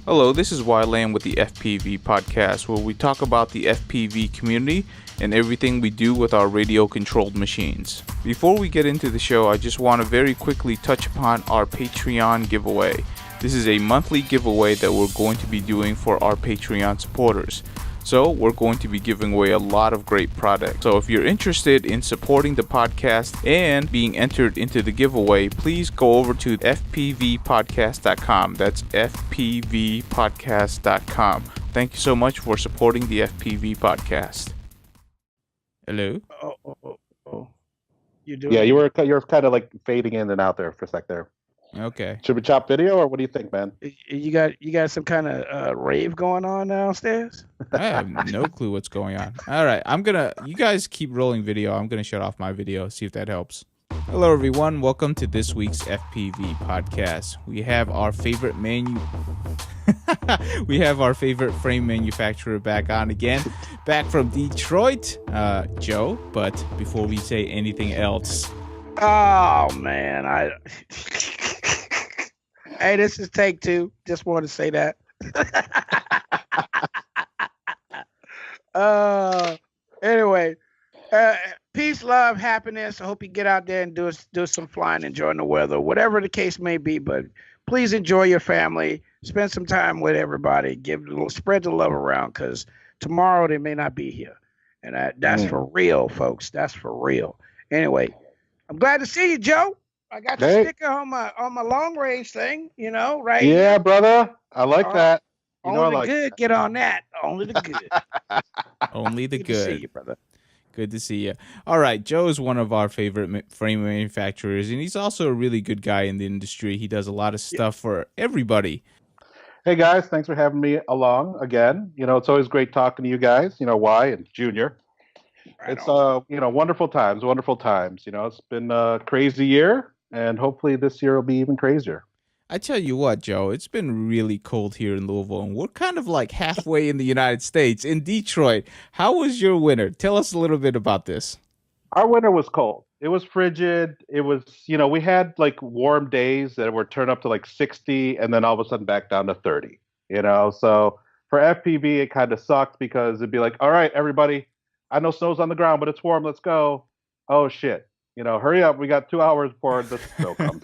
Hello, this is Wyland with the FPV podcast, where we talk about the FPV community and everything we do with our radio-controlled machines. Before we get into the show, I just want to very quickly touch upon our Patreon giveaway. This is a monthly giveaway that we're going to be doing for our Patreon supporters. So we're going to be giving away a lot of great products. So if you're interested in supporting the podcast and being entered into the giveaway, please go over to fpvpodcast.com. That's fpvpodcast.com. Thank you so much for supporting the FPV podcast. Hello? Oh. You doing? Yeah, you're kind of like fading in and out there for a sec there. Okay. Should we chop video, or what do you think, man? You got some kind of rave going on downstairs? I have no clue what's going on. All right, you guys keep rolling video. I'm gonna shut off my video, see if that helps. Hello everyone, welcome to this week's FPV podcast. We have our favorite frame manufacturer back on again, back from Detroit, Joe. But before we say anything else, oh man, hey, this is take two. Just want to say that. Anyway, peace, love, happiness. I hope you get out there and do some flying, enjoying the weather, whatever the case may be. But please enjoy your family. Spend some time with everybody. Spread the love around, because tomorrow they may not be here, and that's for real, folks. That's for real. Anyway, I'm glad to see you, Joe. I got the sticker on my long range thing, right? Yeah, here. Brother. I like that. Only the good get on that. Only the good. Only the good. Good to see you, brother. Good to see you. All right, Joe is one of our favorite frame manufacturers, and he's also a really good guy in the industry. He does a lot of stuff for everybody. Hey guys, thanks for having me along again. It's always great talking to you guys. Y and Junior. Right it's on. wonderful times. It's been a crazy year, and hopefully this year will be even crazier. I tell you what, Joe, it's been really cold here in Louisville, and we're kind of like halfway in the United States, in Detroit. How was your winter? Tell us a little bit about this. Our winter was cold. It was frigid. It was, we had like warm days that were turned up to like 60 and then all of a sudden back down to 30, So for FPV, it kind of sucked because it'd be like, all right, everybody, I know snow's on the ground, but it's warm. Let's go. Oh, shit. Hurry up. We got 2 hours before the snow comes.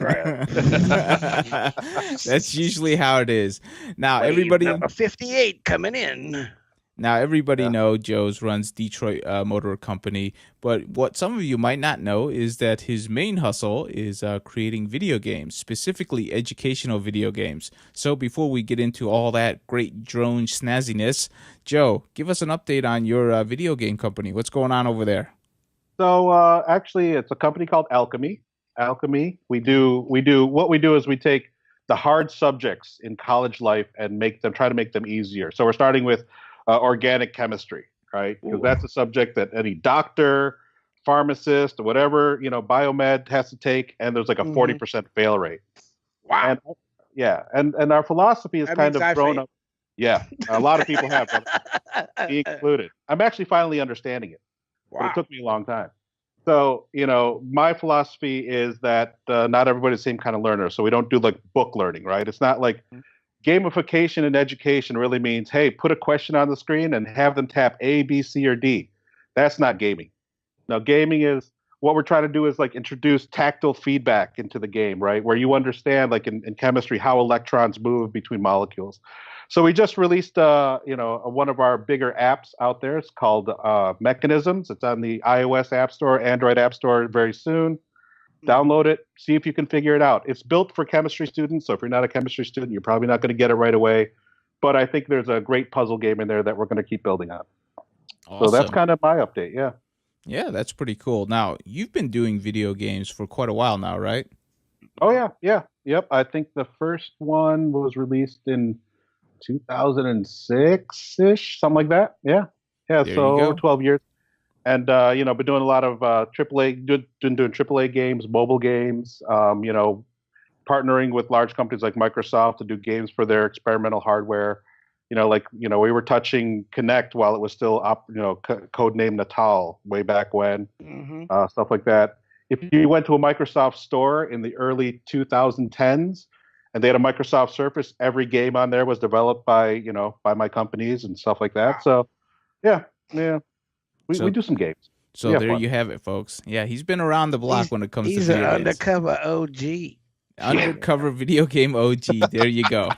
That's usually how it is. Now, everybody... Number 58 coming in. Now, everybody know Joe's runs Detroit Motor Company, but what some of you might not know is that his main hustle is creating video games, specifically educational video games. So before we get into all that great drone snazziness, Joe, give us an update on your video game company. What's going on over there? So actually, it's a company called Alchemy. We take the hard subjects in college life and try to make them easier. So we're starting with organic chemistry, right? Because that's a subject that any doctor, pharmacist, or whatever, biomed has to take, and there's like a 40% fail rate. Wow. And our philosophy is that kind of grown up. Yeah, a lot of people have, me included. I'm actually finally understanding it. Wow. But it took me a long time. So, my philosophy is that not everybody's the same kind of learner. So we don't do like book learning, right? It's not like gamification in education really means, hey, put a question on the screen and have them tap A, B, C, or D. That's not gaming. Now, gaming is what we're trying to do is like introduce tactile feedback into the game, right? Where you understand, like in chemistry, how electrons move between molecules. So we just released, one of our bigger apps out there. It's called Mechanisms. It's on the iOS App Store, Android App Store very soon. Download it. See if you can figure it out. It's built for chemistry students. So if you're not a chemistry student, you're probably not going to get it right away. But I think there's a great puzzle game in there that we're going to keep building on. Awesome. So that's kind of my update. Yeah. Yeah, that's pretty cool. Now, you've been doing video games for quite a while now, right? Oh, yeah. Yeah. Yep. I think the first one was released in 2006-ish, something like that. Yeah. Yeah. There so 12 years. And, been doing a lot of doing AAA games, mobile games, partnering with large companies like Microsoft to do games for their experimental hardware. We were touching Kinect while it was still codename Natal way back when, stuff like that. If you went to a Microsoft store in the early 2010s and they had a Microsoft Surface. Every game on there was developed by by my companies and stuff like that. So yeah, we do some games. So there you have it, folks. Yeah, he's been around the block when it comes to he's video an games. undercover OG. Undercover video game OG. There you go.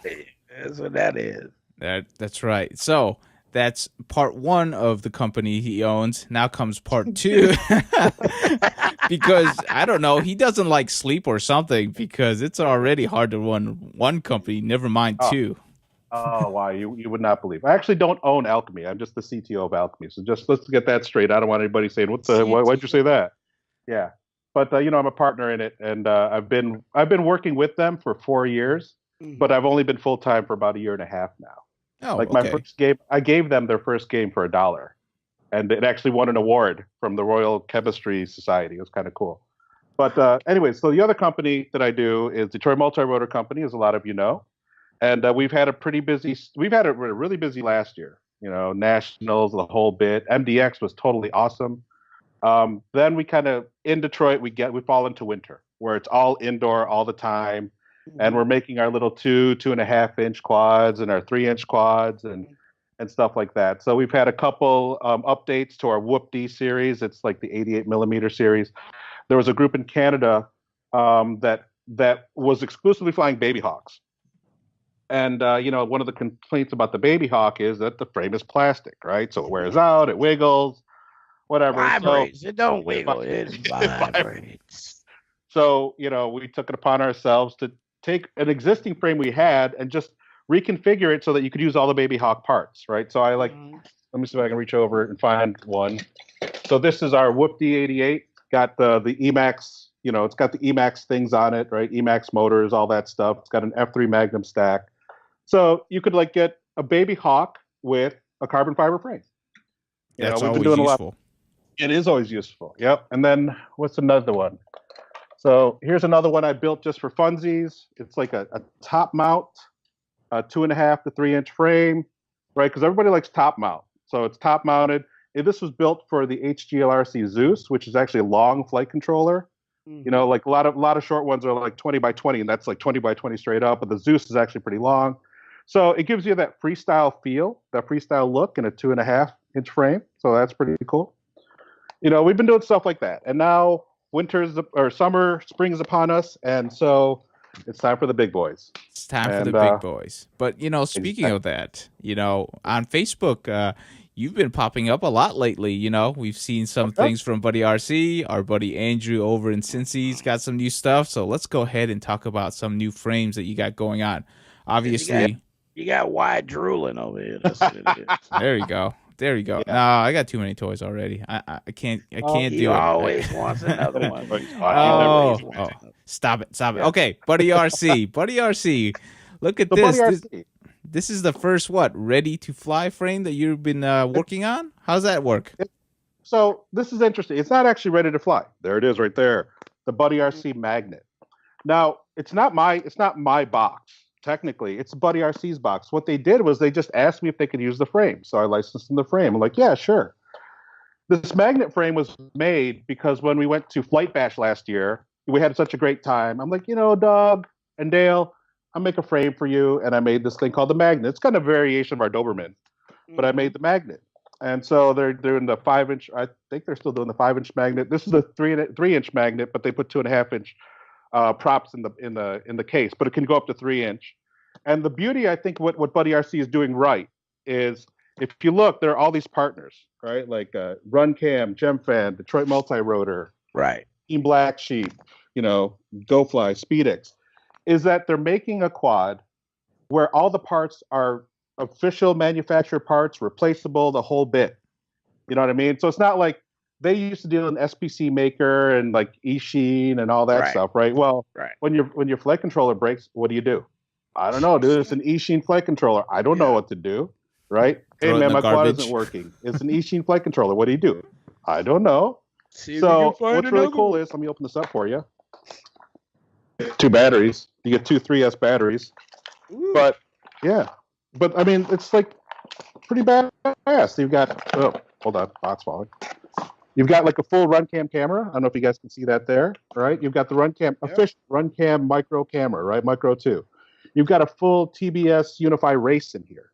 That's what that is. That's right. So that's part one of the company he owns. Now comes part two. Because, I don't know, he doesn't like sleep or something, because it's already hard to run one company, never mind two. Oh, wow. You would not believe. I actually don't own Alchemy. I'm just the CTO of Alchemy. So just let's get that straight. I don't want anybody saying, why'd you say that? Yeah. But, I'm a partner in it, and I've been working with them for 4 years, but I've only been full-time for about 1.5 years now. Oh, like my first game, I gave them their first game for $1, and it actually won an award from the Royal Chemistry Society. It was kind of cool. But anyway, so the other company that I do is Detroit Multirotor Company, as a lot of you know, and we've had a really busy last year. Nationals, the whole bit. MDX was totally awesome. Then we kind of in Detroit we fall into winter where it's all indoor all the time. And we're making our little 2.5 inch quads and our 3-inch quads and stuff like that. So we've had a couple updates to our Whoop-D series. It's like the 88 millimeter series. There was a group in Canada that was exclusively flying Baby Hawks. And, one of the complaints about the Baby Hawk is that the frame is plastic, right? So it wears out, it wiggles, whatever. Vibrates. So, it don't wiggle. It vibrates. So, we took it upon ourselves to take an existing frame we had and just reconfigure it so that you could use all the Baby Hawk parts, right? So let me see if I can reach over and find one. So this is our Whoop-D 88. Got the Emax, it's got the Emax things on it, right? Emax motors, all that stuff. It's got an F3 Magnum stack. So you could get a Baby Hawk with a carbon fiber frame. That's always useful. It is always useful. Yep. And then what's another one? So here's another one I built just for funsies. It's like a top mount, 2.5 to 3-inch frame, right? Because everybody likes top mount. So it's top mounted. This was built for the HGLRC Zeus, which is actually a long flight controller. Like a lot of short ones are like 20 by 20, and that's like 20 by 20 straight up. But the Zeus is actually pretty long. So it gives you that freestyle feel, that freestyle look in a 2.5-inch frame. So that's pretty cool. We've been doing stuff like that. And now spring is upon us, and so it's time for the big boys. It's time for the big boys. But speaking of that, on Facebook, you've been popping up a lot lately. We've seen some things from Buddy RC, our buddy Andrew over in Cincy's got some new stuff. So let's go ahead and talk about some new frames that you got going on. Obviously, you got wide drooling over here. That's what it is. There you go. There you go. Yeah. No, I got too many toys already. I can't do it. He always wants another one. Stop it. Okay, Buddy RC. Look at this. This is the first ready to fly frame that you've been working on? How's that work? So this is interesting. It's not actually ready to fly. There it is right there. The Buddy RC magnet. Now, it's not my box. Technically, it's Buddy RC's box. What they did was they just asked me if they could use the frame. So I licensed them the frame. I'm like, yeah, sure. This magnet frame was made because when we went to Flight Bash last year, we had such a great time. I'm like, Doug and Dale, I'll make a frame for you. And I made this thing called the magnet. It's kind of a variation of our Doberman, but I made the magnet. And so they're doing the 5-inch. I think they're still doing the 5-inch magnet. This is the 3-inch magnet, but they put 2.5-inch props in the case, but it can go up to 3-inch. And the beauty, I think, what Buddy RC is doing right is, if you look, there are all these partners, right? Like RunCam, GemFan, Detroit Multirotor, right? Team Black Sheep, GoFly, SpeedX. Is that they're making a quad where all the parts are official manufacturer parts, replaceable, the whole bit. You know what I mean? So it's not like they used to deal in SPC Maker and like eSheen and all that stuff, right? Well, when your flight controller breaks, what do? I don't know, dude. It's an eSheen flight controller. I don't know what to do, right? Hey, man, my quad isn't working. It's an eSheen flight controller. What do? I don't know. So what's really cool is, let me open this up for you. 2 batteries. You get 2 3S batteries. Ooh. But yeah, but I mean, it's like pretty badass. You've got, oh, hold on, box falling. You've got like a full RunCam camera. I don't know if you guys can see that there, right? You've got the RunCam, official RunCam micro camera, right? Micro 2. You've got a full TBS Unify race in here,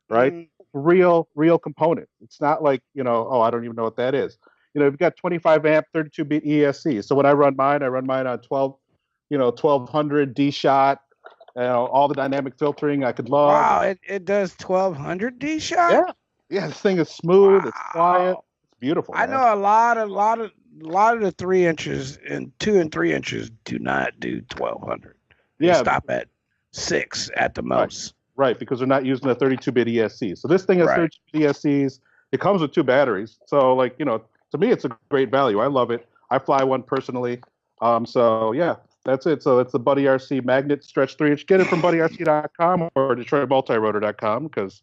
right? Real component. It's not like, oh, I don't even know what that is. You've got 25 amp, 32-bit ESC. So when I run mine on 1200 D shot, all the dynamic filtering I could log. Wow, it does 1200 D shot? Yeah, this thing is smooth, it's quiet, it's beautiful. I know a lot of the 3 inches and 2 and 3 inches do not do 1200. They stop at 6 at the most. Right, because they're not using the 32-bit ESC. So this thing has 32-bit ESCs. It comes with 2 batteries. So to me, it's a great value. I love it. I fly one personally. So yeah, that's it. So it's the Buddy RC Magnet Stretch 3-inch. Get it from buddyrc.com or DetroitMultirotor.com because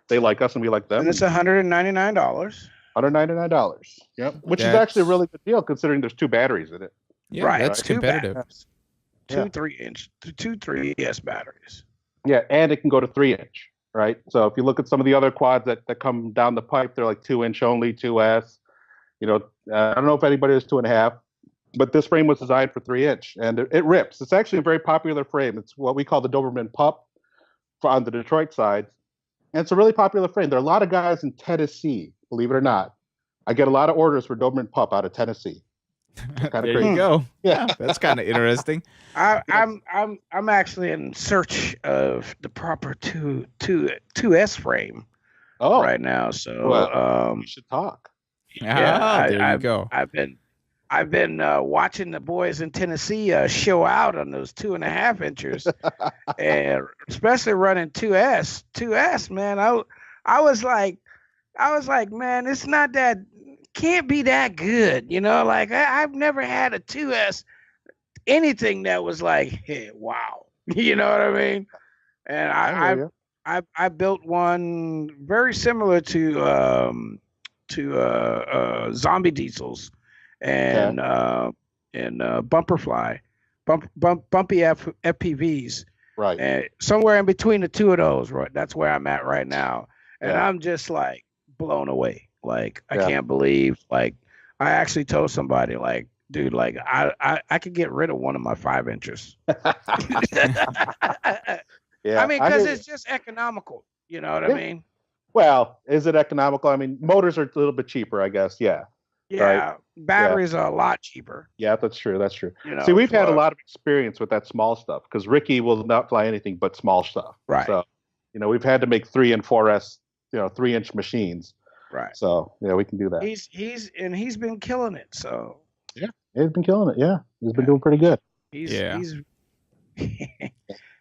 they like us and we like them. And it's $199. $199. Yep, which is actually a really good deal considering there's 2 batteries in it. Yeah, that's competitive. 2 3-inch, 2 3S batteries. Yeah, and it can go to 3-inch, right? So if you look at some of the other quads that come down the pipe, they're like 2-inch only, 2S. I don't know if anybody has 2.5, but this frame was designed for 3-inch, and it rips. It's actually a very popular frame. It's what we call the Doberman Pup on the Detroit side, and it's a really popular frame. There are a lot of guys in Tennessee, believe it or not. I get a lot of orders for Doberman Pup out of Tennessee. There you go. Yeah, that's kind of interesting. I'm actually in search of the proper 2S frame right now. So we should talk. There you go. I've been watching the boys in Tennessee show out on those 2.5 inches, and especially running 2S. 2S, man. I was like, man, it's not that. Can't be that good, I've never had a 2S anything that was like, hey, wow, you know what I mean? And I built one very similar to Zombie Diesels and Bumperfly, bumpy FPVs, right? And somewhere in between the 2 of those, right? That's where I'm at right now, and I'm just like blown away. Like, I can't believe, I actually told somebody, dude, I could get rid of one of my 5 inches. I mean, because it's just economical. You know what I mean? Well, is it economical? I mean, motors are a little bit cheaper, I guess. Yeah. Yeah. Right? Batteries are a lot cheaper. Yeah, that's true. That's true. See, we've had a lot of experience with that small stuff because Ricky will not fly anything but small stuff. Right. So, we've had to make 3 and 4S, 3-inch machines. Right. So we can do that. He's been killing it. So he's been killing it. Yeah, he's been doing pretty good. He's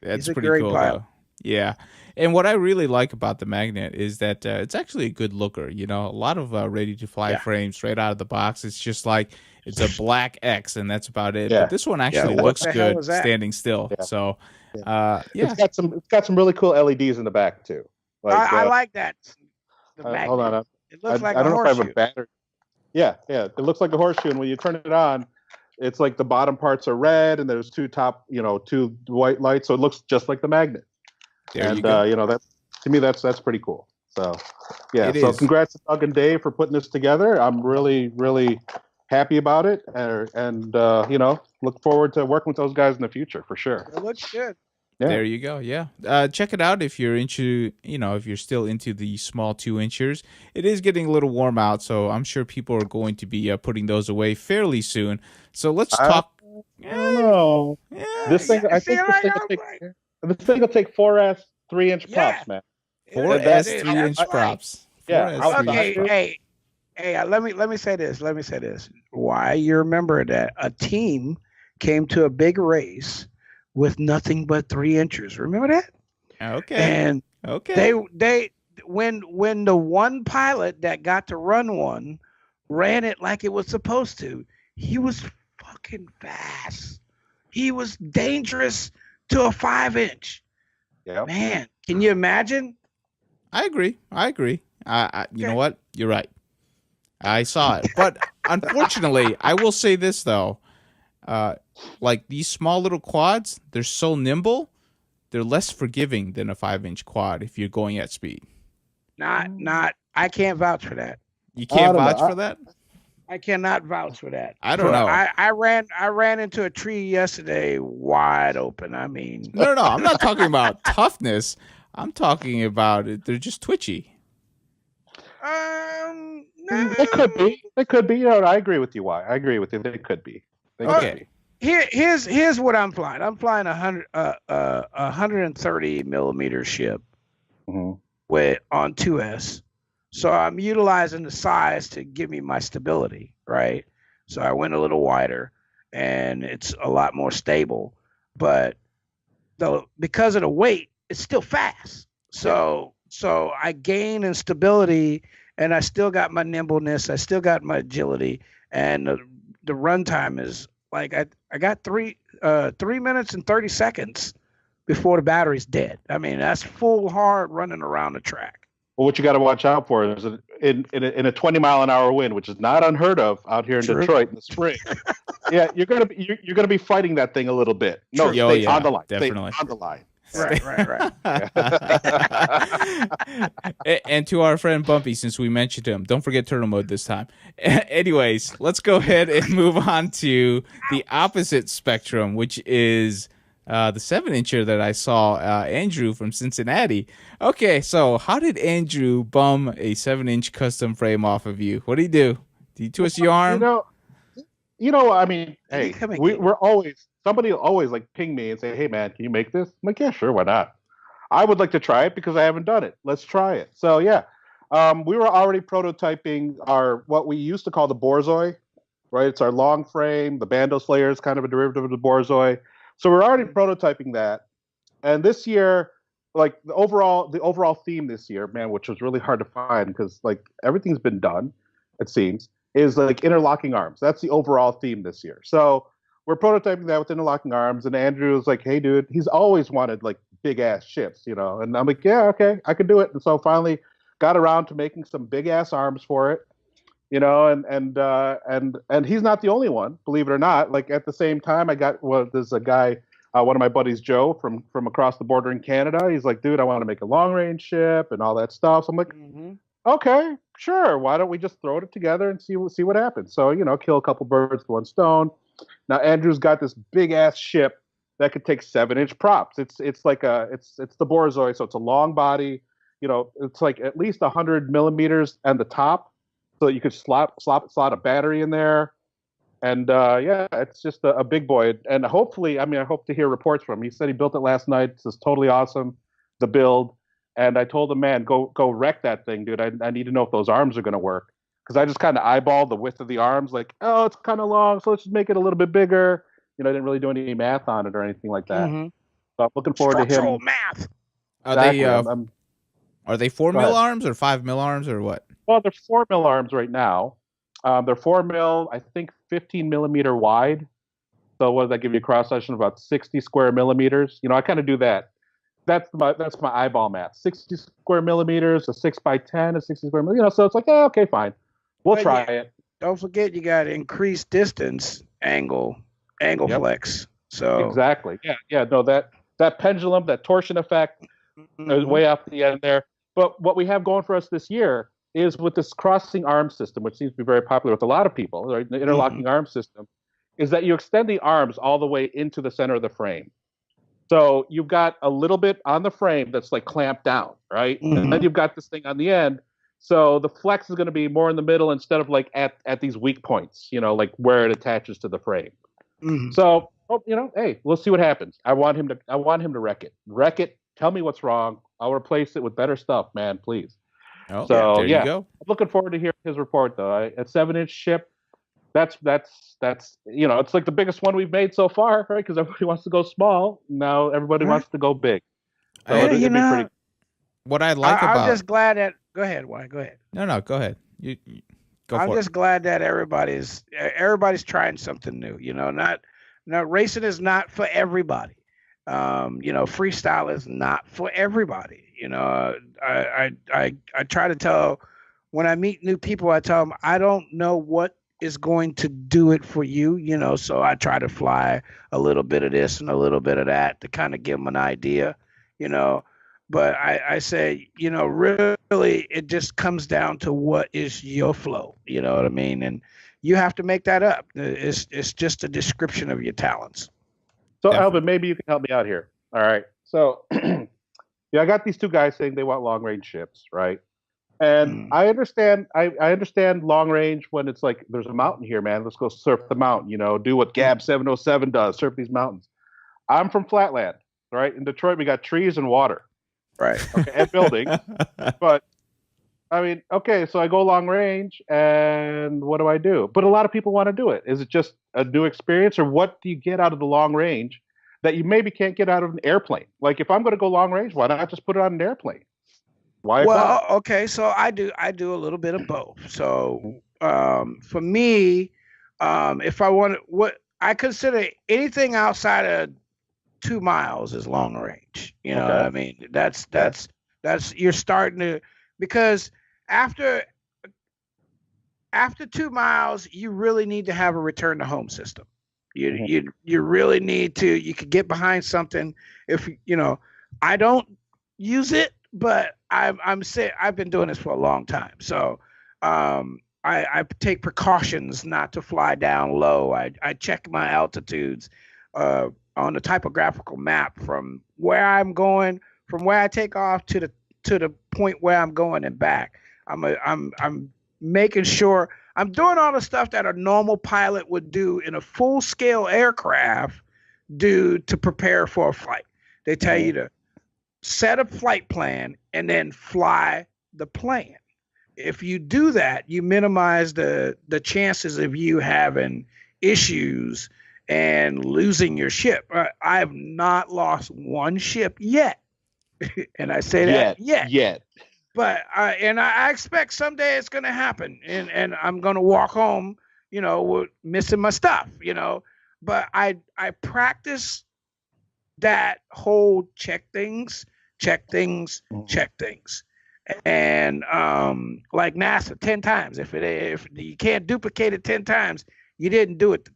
that's a pretty great cool. pilot. Yeah, and what I really like about the Magnet is that it's actually a good looker. A lot of ready-to-fly frames straight out of the box. It's just like it's a black X, and that's about it. Yeah. But this one actually looks good standing still. Yeah. So it's got some really cool LEDs in the back too. I like that. Hold on. It looks like I don't a know horseshoe. if I have a battery. Yeah. It looks like a horseshoe, and when you turn it on, it's like the bottom parts are red, and there's 2 white lights, so it looks just like the Magnet. There you go. That to me that's pretty cool. So congrats to Doug and Dave for putting this together. I'm really, really happy about it, and look forward to working with those guys in the future for sure. It looks good. Yeah. There you go. Yeah. Check it out if you're into, if you're still into the small 2-inchers. It is getting a little warm out, so I'm sure people are going to be putting those away fairly soon. So let's talk. I don't know. Yeah, this thing will take 4S 3-inch props, man. 4S 3-inch props. Yeah. Okay. Hey. Let me say this. Why you remember that a team came to a big race with nothing but 3 inches. Remember that? Okay. And they when the one pilot that got to run one ran it like it was supposed to, he was fucking fast. He was dangerous to a 5-inch. Yeah. Man, can you imagine? I agree. You know what? You're right. I saw it. But unfortunately, I will say this though. Like these small little quads, they're so nimble, they're less forgiving than a 5-inch quad if you're going at speed. Not. I can't vouch for that. You can't vouch for that? I cannot vouch for that. I don't know. I ran into a tree yesterday, wide open. I mean, No. I'm not talking about toughness. I'm talking about it. They're just twitchy. no. They could be. They could be. I agree with you. Why? I agree with you. They could be. They could be. Here's what I'm flying. I'm flying 130 millimeter ship with on 2S. So I'm utilizing the size to give me my stability, right? So I went a little wider, and it's a lot more stable. But because of the weight, it's still fast. So I gain in stability, and I still got my nimbleness. I still got my agility, and the runtime is like I got 3 minutes and 30 seconds before the battery's dead. I mean, that's full hard running around the track. Well, what you got to watch out for is in a 20-mile-an-hour wind, which is not unheard of out here in Detroit in the spring. Yeah, you're gonna be fighting that thing a little bit. No, stay on the line. Definitely. Stay on the line. Right. And to our friend Bumpy, since we mentioned him, don't forget turtle mode this time. Anyways, let's go ahead and move on to the opposite spectrum, which is the 7-incher that I saw Andrew from Cincinnati. Okay, so how did Andrew bum a 7-inch custom frame off of you? What did he do? Did he twist your arm? I mean, hey, we're always, somebody will always like ping me and say, hey man, can you make this? I'm like, yeah, sure, why not? I would like to try it because I haven't done it. Let's try it. So yeah, we were already prototyping what we used to call the Borzoi, right? It's our long frame. The Bando Slayer is kind of a derivative of the Borzoi. So we're already prototyping that. And this year, like the overall theme this year, man, which was really hard to find because like everything's been done, it seems, is like interlocking arms. That's the overall theme this year. So we're prototyping that with interlocking arms. And Andrew was like, hey, dude, he's always wanted like big ass ships, And I'm like, yeah, okay, I can do it. And so finally got around to making some big ass arms for it. And he's not the only one, believe it or not. Like at the same time, there's a guy, one of my buddies, Joe, from across the border in Canada. He's like, dude, I want to make a long range ship and all that stuff. So I'm like, okay, sure. Why don't we just throw it together and see what happens? So kill a couple birds with one stone. Now Andrew's got this big ass ship that could take 7-inch props. It's the Borzoi, so it's a long body. It's like at least 100 millimeters at the top. So you could slot a battery in there, and it's just a big boy. And hopefully, I hope to hear reports from him. He said he built it last night. It's totally awesome, the build. And I told him, man, go wreck that thing, dude. I need to know if those arms are going to work, because I just kind of eyeballed the width of the arms, like, oh, it's kind of long, so let's just make it a little bit bigger. I didn't really do any math on it or anything like that. So I'm looking forward to him. Structural math. Are they 4 mil arms or 5 mil arms or what? Well, they're 4 mil arms right now. They're 4 mil, I think 15 millimeter wide. So what does that give you? A cross section of about 60 square millimeters. I kind of do that. That's my eyeball math. 60 square millimeters, a 6x10, a 60 square millimeter. So it's like, okay, fine. We'll try it. Don't forget, you got increased distance angle flex. So exactly. Yeah. No, that pendulum, that torsion effect is way off the end there. But what we have going for us this year is with this crossing arm system, which seems to be very popular with a lot of people, right? The interlocking arm system, is that you extend the arms all the way into the center of the frame. So you've got a little bit on the frame that's like clamped down, right? And then you've got this thing on the end. So the flex is going to be more in the middle instead of like at these weak points, like where it attaches to the frame. So, hey, we'll see what happens. I want him to wreck it. Wreck it. Tell me what's wrong. I'll replace it with better stuff, man, please. Oh, so there you go. I'm looking forward to hearing his report, though. A 7-inch ship, that's it's like the biggest one we've made so far, right? Because everybody wants to go small. Now everybody wants to go big. So it'd be pretty. What I like about... I'm just glad that... Go ahead, Wyatt. Go ahead. No, go ahead. You go for it. I'm just glad that everybody's trying something new. Racing is not for everybody. Freestyle is not for everybody. I try to tell, when I meet new people, I tell them I don't know what is going to do it for you. So I try to fly a little bit of this and a little bit of that to kind of give them an idea. But I say, really, it just comes down to what is your flow. You know what I mean? And you have to make that up. It's just a description of your talents. So Alvin, maybe you can help me out here. All right. So I got these two guys saying they want long range ships, right? And I understand long range when it's like there's a mountain here, man. Let's go surf the mountain, do what Gab 707 does, surf these mountains. I'm from Flatland, right? In Detroit, we got trees and water. Right. Okay, and buildings. But I mean, okay, so I go long range and what do I do? But a lot of people want to do it. Is it just a new experience, or what do you get out of the long range that you maybe can't get out of an airplane? Like if I'm going to go long range, why not just put it on an airplane? Why? Well, okay, so I do a little bit of both. So for me, if I want what I consider anything outside of 2 miles is long range. You know what I mean? That's you're starting to, because after 2 miles, you really need to have a return to home system. You really need to. You could get behind something if I don't use it, but I've been doing this for a long time, so I take precautions not to fly down low. I check my altitudes on the typographical map from where I'm going, from where I take off to the point where I'm going and back. I'm making sure I'm doing all the stuff that a normal pilot would do in a full-scale aircraft do to prepare for a flight. They tell you to set a flight plan and then fly the plane. If you do that, you minimize the chances of you having issues and losing your ship. I have not lost one ship yet. And I say that yet. But I expect someday it's going to happen, and I'm going to walk home, with missing my stuff, But I practice that whole check things, and like NASA 10 times. If you can't duplicate it 10 times, you didn't do it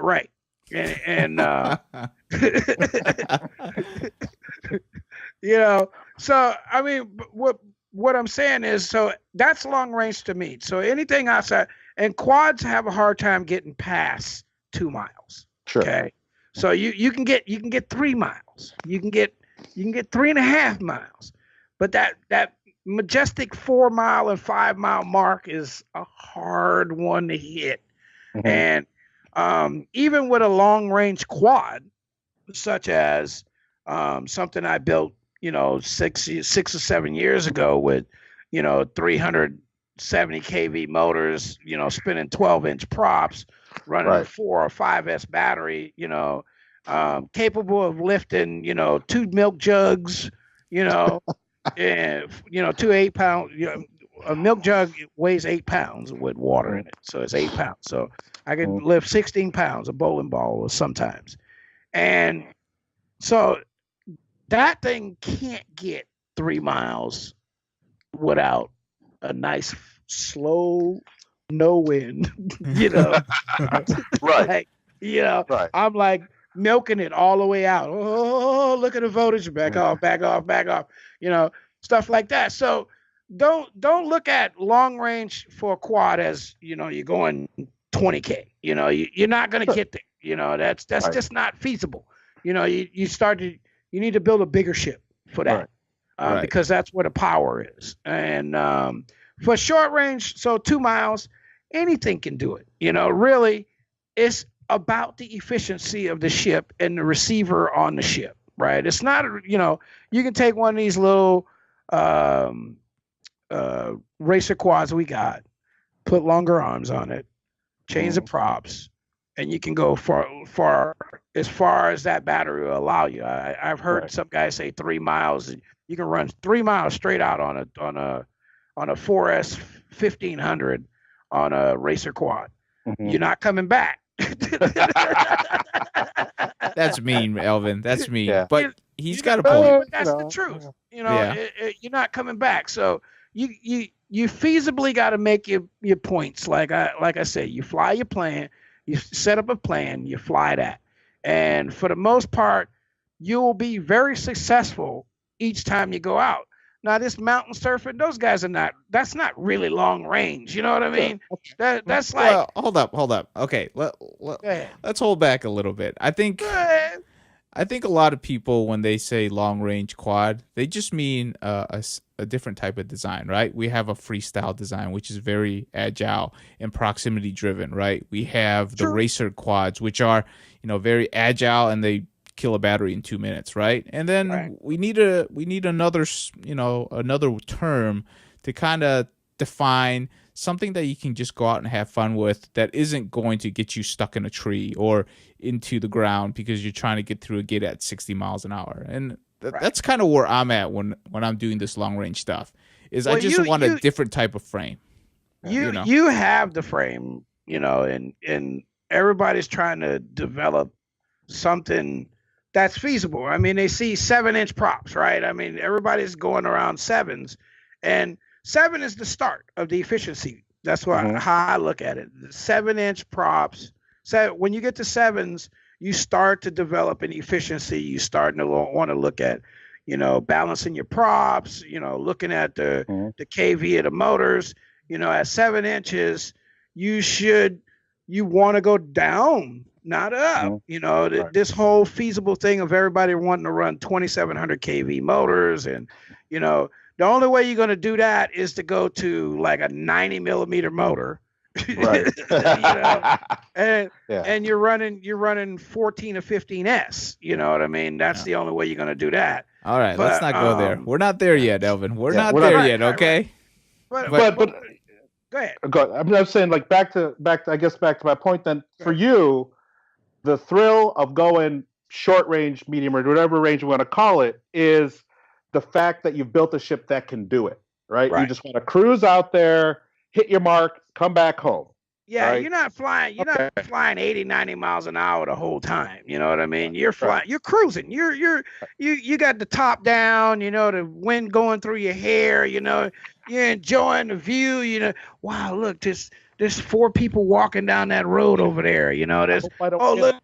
right. And so I mean, what I'm saying is, so that's long range to me. So anything outside, and quads have a hard time getting past 2 miles. Sure. Okay. So you can get 3 miles. You can get 3.5 miles. But that majestic 4 mile and 5 mile mark is a hard one to hit. And even with a long range quad, such as something I built, 6 or 7 years ago with, 370 kV motors, spinning 12-inch props, running a 4 or 5S battery, capable of lifting, 2 milk jugs, and 2 8-pound. A milk jug weighs 8 pounds with water in it, so it's 8 pounds. So I can lift 16 pounds, a bowling ball sometimes, and so that thing can't get 3 miles without a nice slow no wind, Right. Right. I'm like milking it all the way out. Oh, look at the voltage, back off, stuff like that. So don't look at long range for a quad as, you're going 20K, you're not going to get there. That's right. Just not feasible. You need to build a bigger ship for that, right. Because that's where the power is. And for short range, so 2 miles, anything can do it. Really, it's about the efficiency of the ship and the receiver on the ship, right? It's not, you can take one of these little racer quads we got, put longer arms on it, change the props, and you can go far as far as that battery will allow you. I've heard some guys say 3 miles. You can run 3 miles straight out on a 4S 1500 on a racer quad. You're not coming back. That's mean, Elvin. That's mean. Yeah. But he's got a point. point. But that's the truth. You're not coming back. So you feasibly got to make your points. Like I said, you fly your plan. You set up a plan, you fly that. And for the most part, you will be very successful each time you go out. Now this mountain surfing, those guys are not. That's not really long range. You know what I mean? That's like. Well, hold up. Okay, let's hold back a little bit. I think a lot of people, when they say long range quad, they just mean a different type of design, right? We have a freestyle design, which is very agile and proximity driven, right? We have the racer quads, which are, very agile, and they kill a battery in 2 minutes, right? And then we need another term to kind of define something that you can just go out and have fun with, that isn't going to get you stuck in a tree or into the ground because you're trying to get through a gate at 60 miles an hour. And that's kind of where I'm at when I'm doing this long range stuff. I just want a different type of frame. You have the frame, and everybody's trying to develop something that's feasible. I mean, they see 7-inch props, right? I mean, everybody's going around 7s, and 7 is the start of the efficiency. That's how I look at it. The 7-inch props. So when you get to 7s, you start to develop an efficiency. You start to want to look at, balancing your props. Looking at the KV of the motors. At 7 inches, you want to go down, not up. This whole feasible thing of everybody wanting to run 2,700 KV motors, and the only way you're going to do that is to go to like a 90 millimeter motor, right? And you're running 14 or 15S. You know what I mean? That's the only way you're going to do that. All right, let's not go there. We're not there yet, Elvin. We're not there yet. Okay. But go ahead. I'm saying, like, back to my point. Then for you, the thrill of going short range, medium range, whatever range you want to call it, is the fact that you've built a ship that can do it, right? You just want to cruise out there, hit your mark, come back home. Yeah, right? You're not flying 80, 90 miles an hour the whole time. You know what I mean? You're flying, you're cruising. You got the top down, the wind going through your hair, you're enjoying the view, wow, look, there's 4 people walking down that road over there, look.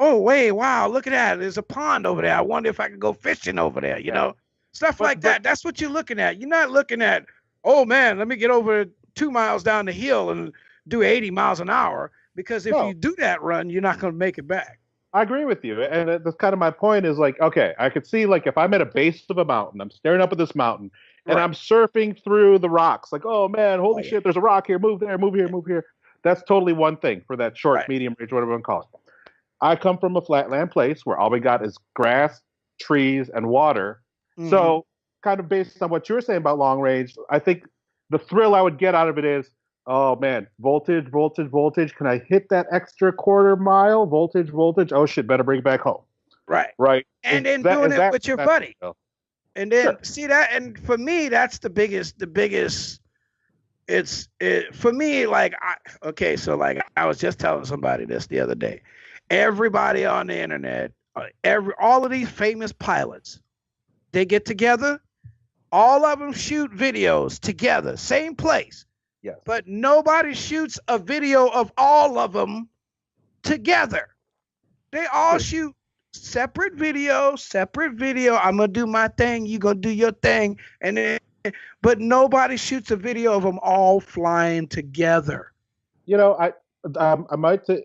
Oh wait, wow, look at that. There's a pond over there. I wonder if I could go fishing over there, stuff like that. That's what you're looking at. You're not looking at, oh man, let me get over 2 miles down the hill and do 80 miles an hour, because if you do that run, you're not going to make it back. I agree with you. And that's kind of my point, is like, okay, I could see, like, if I'm at a base of a mountain, I'm staring up at this mountain, and I'm surfing through the rocks, like, oh man, holy shit, there's a rock here, move there, move here, move here. That's totally one thing for that short, medium range, whatever you want to call it. I come from a flatland place where all we got is grass, trees, and water. Mm-hmm. So kind of based on what you were saying about long range, I think the thrill I would get out of it is, oh man, voltage. Can I hit that extra quarter mile? Voltage. Oh shit, better bring it back home. Right. And then doing it with your buddy. And then see that, and for me, that's the biggest. For me, like, I was just telling somebody this the other day. Everybody on the internet, all of these famous pilots, they get together. All of them shoot videos together, same place. Yes. But nobody shoots a video of all of them together. They all shoot separate video. I'm gonna do my thing. You gonna do your thing, but nobody shoots a video of them all flying together. I might say,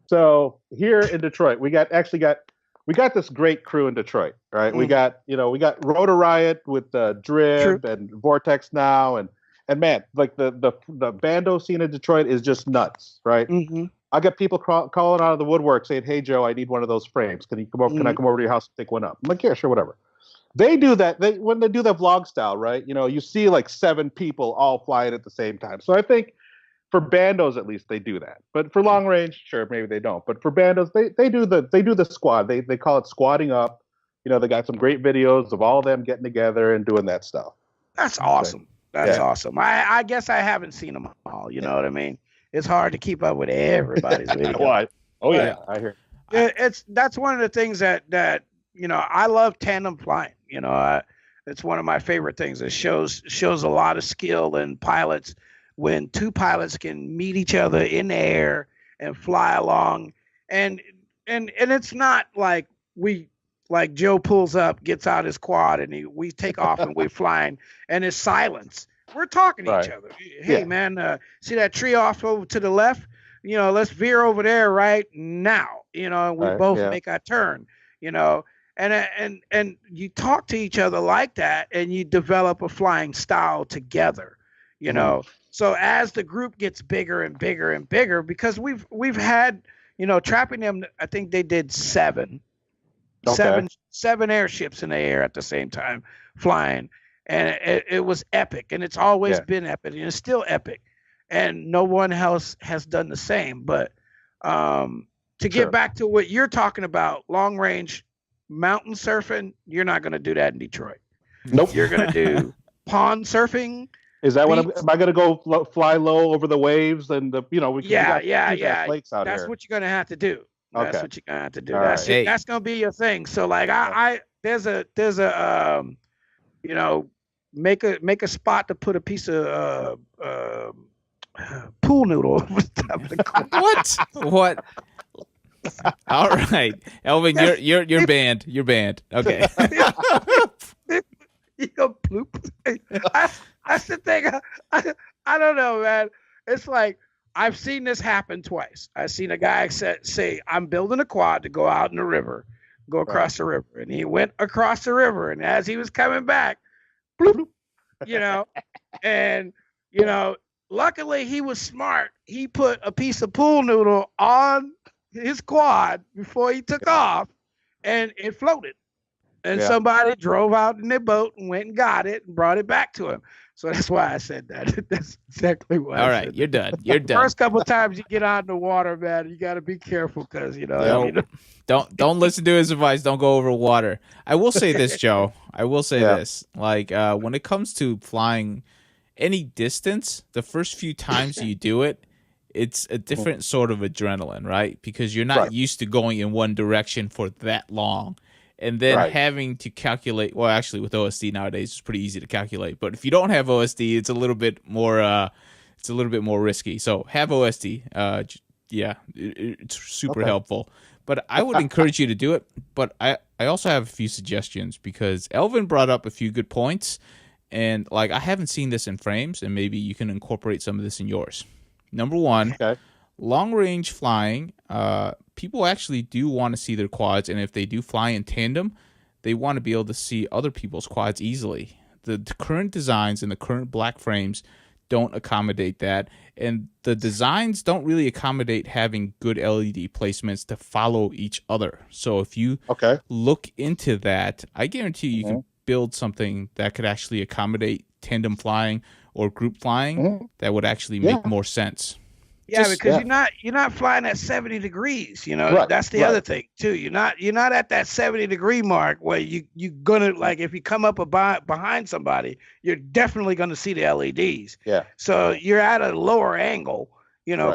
so here in Detroit, we got this great crew in Detroit, right? Mm. We got Rotor Riot with Drib and Vortex now, and man, like the bando scene in Detroit is just nuts, right? Mm-hmm. I get people calling out of the woodwork saying, "Hey Joe, I need one of those frames. Can you come over? Mm-hmm. Can I come over to your house and pick one up?" I'm like, "Yeah, sure, whatever." They do that. When they do that vlog style, right? You see like 7 people all flying at the same time. So I think for bandos, at least, they do that. But for long range, sure, maybe they don't. But for bandos, they do the squad. They call it squadding up. They got some great videos of all of them getting together and doing that stuff. That's awesome. That's awesome. I guess I haven't seen them all. You know what I mean? It's hard to keep up with everybody's video. I hear. That's one of the things that I love tandem flying. It's one of my favorite things. It shows a lot of skill in pilots when 2 pilots can meet each other in the air and fly along, and it's not like we like Joe pulls up, gets out his quad, and we take off and we're flying, and it's silence. We're talking to each other. Hey, man, see that tree off over to the left? Let's veer over there right now. And we both make our turn. And you talk to each other like that, and you develop a flying style together. So as the group gets bigger and bigger and bigger, because we've had, trapping them, I think they did seven airships in the air at the same time flying, and it was epic, and it's always been epic, and it's still epic, and no one else has done the same. But to get back to what you're talking about, long range mountain surfing, you're not going to do that in Detroit. Nope. You're going to do pond surfing. Is that what am I going to go fly low over the waves and the we lakes out That's here. what you're going to have to do. That's what you're going to have to do. All That's right. that's going to be your thing. So like there's a make a spot to put a piece of pool noodle over the top of the quad. What? All right, Elvin, you're banned. You're banned. Okay. You go bloop. That's the thing. I don't know, man. It's like I've seen this happen twice. I've seen a guy say, "I'm building a quad to go out in the river, go across the river," and he went across the river, and as he was coming back, bloop, and luckily he was smart. He put a piece of pool noodle on his quad before he took off, and it floated. And somebody drove out in their boat and went and got it and brought it back to him. So that's why I said that. That's exactly why. All right, you're done. You're done. First couple of times you get out in the water, man, you got to be careful because Don't listen to his advice. Don't go over water. I will say this, Joe. I will say this. Like when it comes to flying any distance, the first few times you do it, it's a different sort of adrenaline, right? Because you're not used to going in one direction for that long. And then having to calculate, well, actually with OSD nowadays, it's pretty easy to calculate. But if you don't have OSD, it's a little bit more risky. So have OSD. It's super helpful. But I would encourage you to do it. But I also have a few suggestions because Elvin brought up a few good points. And like I haven't seen this in frames, and maybe you can incorporate some of this in yours. Number one, long range flying. People actually do want to see their quads, and if they do fly in tandem, they want to be able to see other people's quads easily. The current designs and the current black frames don't accommodate that, and the designs don't really accommodate having good LED placements to follow each other. So if you look into that, I guarantee you can build something that could actually accommodate tandem flying or group flying that would actually make more sense. Yeah, because you're not flying at 70 degrees. That's the other thing too. You're not at that 70-degree mark where you're gonna, like, if you come up behind somebody, you're definitely gonna see the LEDs. Yeah. So you're at a lower angle,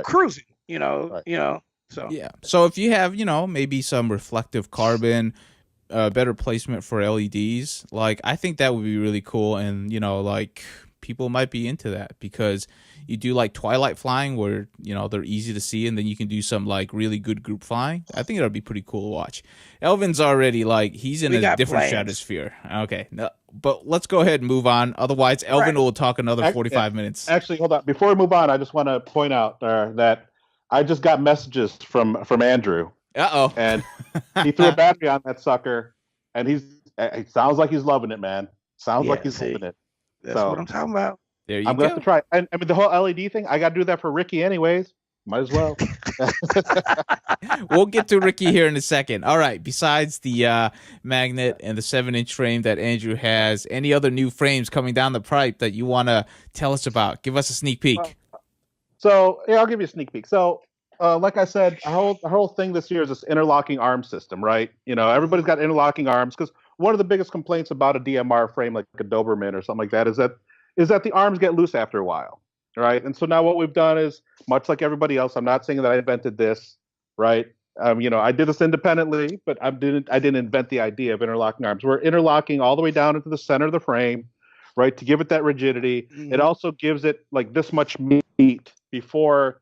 cruising. So So if you have maybe some reflective carbon, better placement for LEDs, like I think that would be really cool, and like people might be into that because you do like twilight flying where they're easy to see, and then you can do some like really good group flying. I think that'd be pretty cool to watch. Elvin's already like he's in a different stratosphere. Okay, no, but let's go ahead and move on. Otherwise, Elvin will talk another 45 minutes. Actually, hold on. Before we move on, I just want to point out that I just got messages from Andrew. And he threw a battery on that sucker, and it sounds like he's loving it, man. Sounds like he's loving it. That's what I'm talking about. There you I'm go. gonna have to try. And I mean, the whole LED thing, I got to do that for Ricky anyways. Might as well. We'll get to Ricky here in a second. All right. Besides the magnet and the 7-inch frame that Andrew has, any other new frames coming down the pipe that you want to tell us about? Give us a sneak peek. I'll give you a sneak peek. So, like I said, our whole thing this year is this interlocking arm system, right? Everybody's got interlocking arms because one of the biggest complaints about a DMR frame like a Doberman or something like that is that the arms get loose after a while, right? And so now what we've done is, much like everybody else, I'm not saying that I invented this, right? I did this independently, but I didn't invent the idea of interlocking arms. We're interlocking all the way down into the center of the frame, right, to give it that rigidity. Mm-hmm. It also gives it like this much meat before,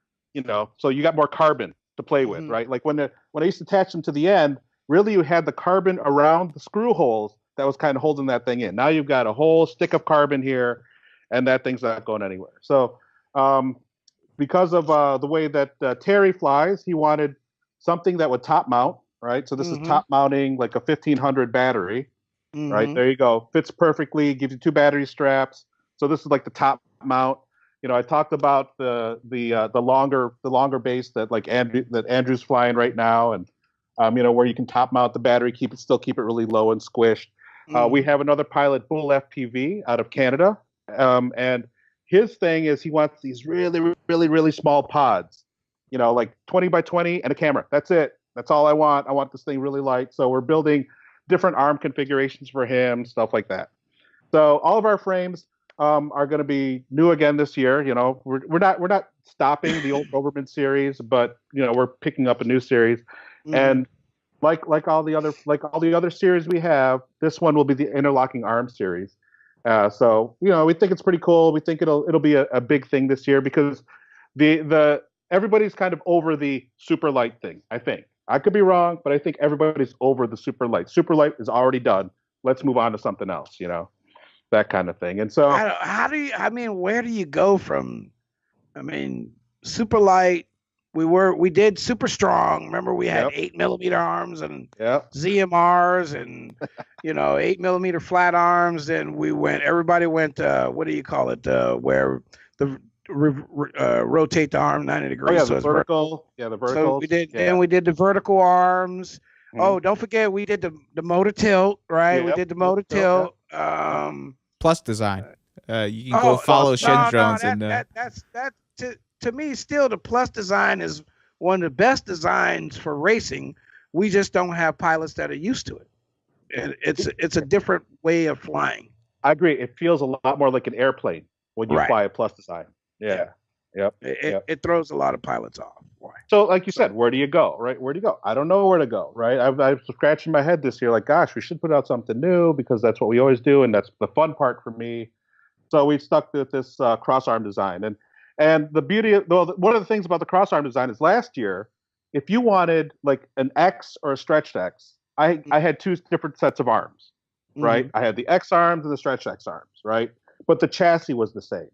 so you got more carbon to play with, right? Like when I used to attach them to the end, really you had the carbon around the screw holes that was kind of holding that thing in. Now you've got a whole stick of carbon here, and that thing's not going anywhere. So because of the way that Terry flies, he wanted something that would top mount, right? So this is top mounting like a 1500 battery, right? There you go. Fits perfectly, gives you 2 battery straps. So this is like the top mount. You know, I talked about the longer base that like Andrew's flying right now, and you know, where you can top mount the battery, keep it really low and squished. We have another pilot, Bull FPV, out of Canada, and his thing is he wants these really, really, really small pods, you know, like 20 by 20 and a camera. That's it. That's all I want. I want this thing really light. So we're building different arm configurations for him, stuff like that. So all of our frames are going to be new again this year. You know, we're not stopping the old Doberman series, but you know, we're picking up a new series, and like all the other series we have, this one will be the interlocking arm series. So you know, we think it's pretty cool. We think it'll be a big thing this year because the everybody's kind of over the super light thing. I think I could be wrong, but I think everybody's over the super light. Super light is already done. Let's move on to something else. You know. That kind of thing. And so where do you go from, super light, we did super strong. Remember we had 8mm arms and ZMRs and, you know, 8mm flat arms. And everybody went, what do you call it? Where the rotate the arm 90 degrees. Oh, yeah, so the vertical. Yeah, the vertical. So we did, and we did the vertical arms. Oh, don't forget, we did the motor tilt, right? We did the motor tilt. Plus design. You can go follow Shen drones and that's to me still the plus design is one of the best designs for racing. We just don't have pilots that are used to it. It's a different way of flying. I agree. It feels a lot more like an airplane when you fly a plus design. Yeah. Yep. It throws a lot of pilots off. Why? So, like you said, where do you go? Right? Where do you go? I don't know where to go. Right? I'm scratching my head this year, like, gosh, we should put out something new because that's what we always do, and that's the fun part for me. So we've stuck with this cross arm design, and the beauty of one of the things about the cross arm design is last year, if you wanted like an X or a stretched X, I had 2 different sets of arms. Right? I had the X arms and the stretched X arms. Right? But the chassis was the same.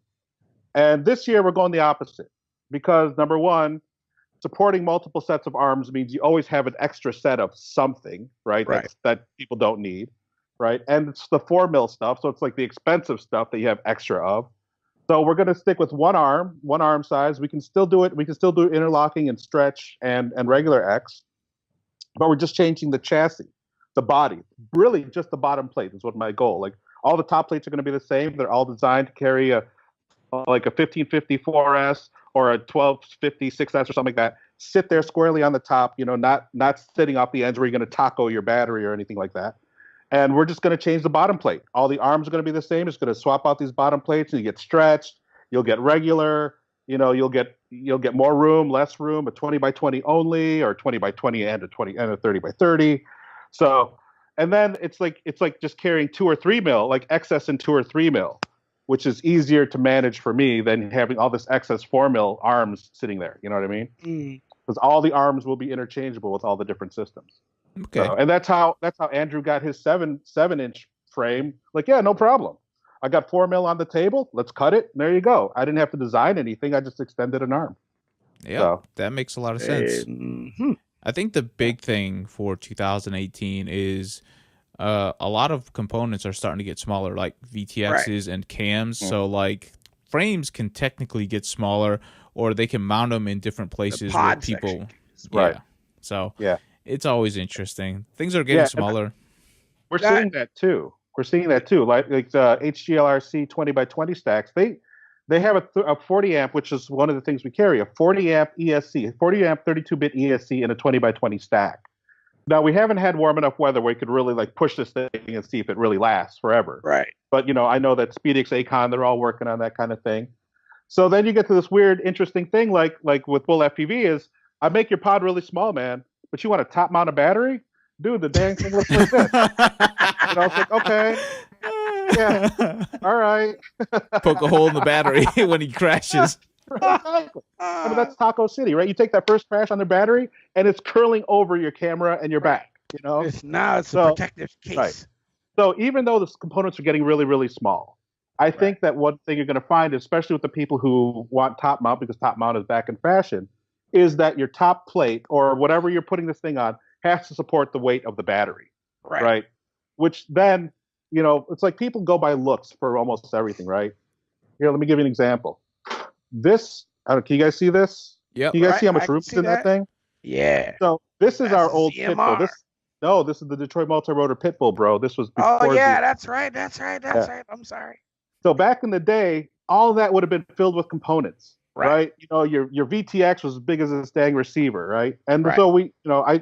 And this year we're going the opposite because number one, supporting multiple sets of arms means you always have an extra set of something, right? That people don't need, right? And it's the 4mm stuff, so it's like the expensive stuff that you have extra of. So we're going to stick with one arm size. We can still do it. We can still do interlocking and stretch and regular X, but we're just changing the chassis, the body. Really, just the bottom plate is what my goal. Like all the top plates are going to be the same. They're all designed to carry a 1554S or a 1256S or something like that, sit there squarely on the top, you know, not sitting off the ends where you're going to taco your battery or anything like that. And we're just going to change the bottom plate. All the arms are going to be the same. It's going to swap out these bottom plates, and you get stretched. You'll get regular. You know, you'll get more room, less room, a 20 by 20 only, or 20 by 20 and a 30 by 30. So, and then it's like just carrying 2 or 3mm, like excess in 2 or 3mm. Which is easier to manage for me than having all this excess 4mm arms sitting there. You know what I mean? Because all the arms will be interchangeable with all the different systems. Okay. So, and that's how Andrew got his 7-inch frame. Like, yeah, no problem. I got 4mm on the table. Let's cut it. There you go. I didn't have to design anything. I just extended an arm. Yeah, that makes a lot of sense. I think the big thing for 2018 is a lot of components are starting to get smaller, like VTXs and cams. So like frames can technically get smaller, or they can mount them in different places where people. Right. So it's always interesting. Things are getting smaller. We're seeing that too. Like the HGLRC 20 by 20 stacks. They have a 40 amp, which is one of the things we carry. A 40 amp ESC, 40 amp 32-bit ESC in a 20 by 20 stack. Now, we haven't had warm enough weather where we could really like push this thing and see if it really lasts forever. Right. But, you know, I know that SpeedX, Acon, they're all working on that kind of thing. So then you get to this weird, interesting thing like with Bull FPV is I make your pod really small, man, but you want a top mount a battery? Dude, the dang thing looks like this. And I was like, okay. Yeah. All right. Poke a hole in the battery when he crashes. Exactly. I mean, that's Taco City, right? You take that first crash on their battery, and it's curling over your camera and your back. You know, It's a so protective case. right. So even though the components are getting really, really small, I think that one thing you're going to find, especially with the people who want top mount, because top mount is back in fashion, is that your top plate or whatever you're putting this thing on has to support the weight of the battery, right? Which then, it's like people go by looks for almost everything, right? Here, let me give you an example. This, can you guys see this? Yep. Can you guys see how much room is in that thing? Yeah. So this is That's our a old CMR. Pitbull. This is the Detroit Multirotor Pitbull, bro. This was before. Oh yeah, that's right. I'm sorry. So back in the day, all of that would have been filled with components, right? Your VTX was as big as this dang receiver, right? And so we,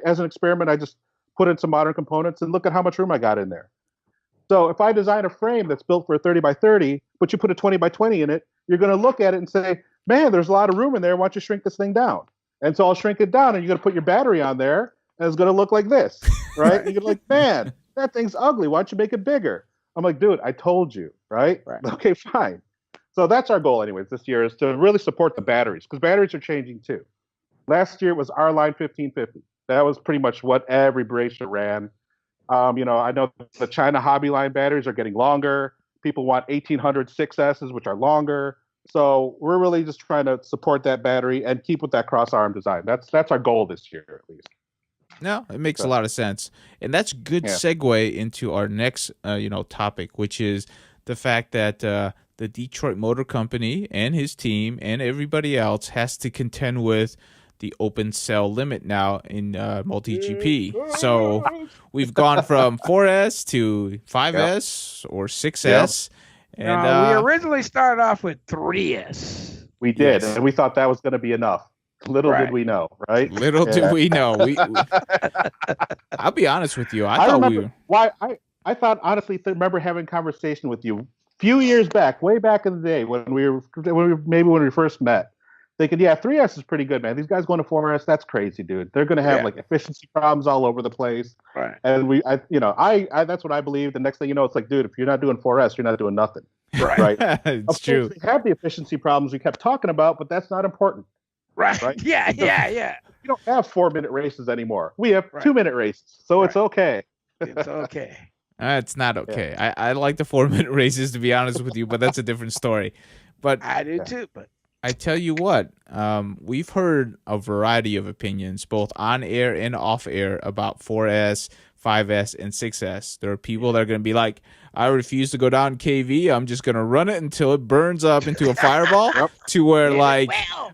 as an experiment, I just put in some modern components and look at how much room I got in there. So if I design a frame that's built for a 30 by 30, but you put a 20 by 20 in it, you're going to look at it and say, man, there's a lot of room in there. Why don't you shrink this thing down? And so I'll shrink it down, and you're going to put your battery on there, and it's going to look like this, right? You're like, man, that thing's ugly. Why don't you make it bigger? I'm like, dude, I told you, right? Okay, fine. So that's our goal, anyways, this year is to really support the batteries, because batteries are changing too. Last year it was our line 1550. That was pretty much what every bracelet ran. I know the China hobby line batteries are getting longer. People want 1800 6S's, which are longer. So we're really just trying to support that battery and keep with that cross arm design. That's our goal this year, at least. No, it makes a lot of sense, and that's good segue into our next topic, which is the fact that the Detroit Motor Company and his team and everybody else has to contend with the open cell limit now in MultiGP. So we've gone from 4S to 5S or 6S. And we originally started off with 3S. We did, and we thought that was going to be enough. Little did we know, right? Little did we know. I'll be honest with you. I thought honestly, remember having a conversation with you a few years back, way back in the day when we first met. Thinking, 3S is pretty good, man. These guys going to 4S, that's crazy, dude. They're going to have like efficiency problems all over the place. Right. And that's what I believe. The next thing you know, it's like, dude, if you're not doing 4S, you're not doing nothing. Right. It's true. We have the efficiency problems we kept talking about, but that's not important. Right. Yeah. We don't have 4-minute races anymore. We have 2-minute races, so it's okay. It's okay. It's not okay. I like the 4-minute races, to be honest with you, but that's a different story. But I do too. But I tell you what, we've heard a variety of opinions, both on air and off air, about 4S, 5S, and 6S. There are people that are going to be like, I refuse to go down KV. I'm just going to run it until it burns up into a fireball to where,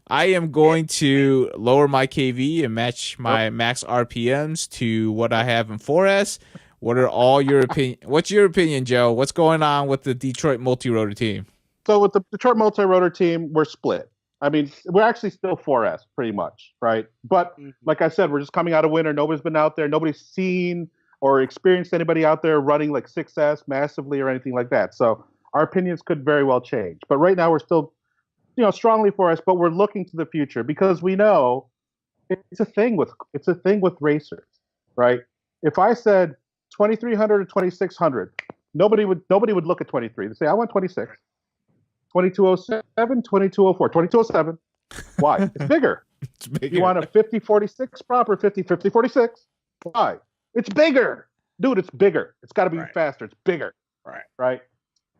I am going to lower my KV and match my max RPMs to what I have in 4S. What are all your opinion? What's your opinion, Joe? What's going on with the Detroit Multirotor team? So with the Detroit Multirotor team, we're split. I mean, we're actually still 4S pretty much, right? But like I said, we're just coming out of winter. Nobody's been out there. Nobody's seen or experienced anybody out there running like 6S massively or anything like that. So our opinions could very well change. But right now we're still, strongly 4S, but we're looking to the future because we know it's a thing with racers, right? If I said 2300 or 2600, nobody would look at 23. They say, I want 26. 2207, 2204, 2207. Why? It's bigger. It's bigger. You want a 5046 proper 5046? Why? It's bigger. Dude, it's bigger. It's got to be faster. It's bigger. Right?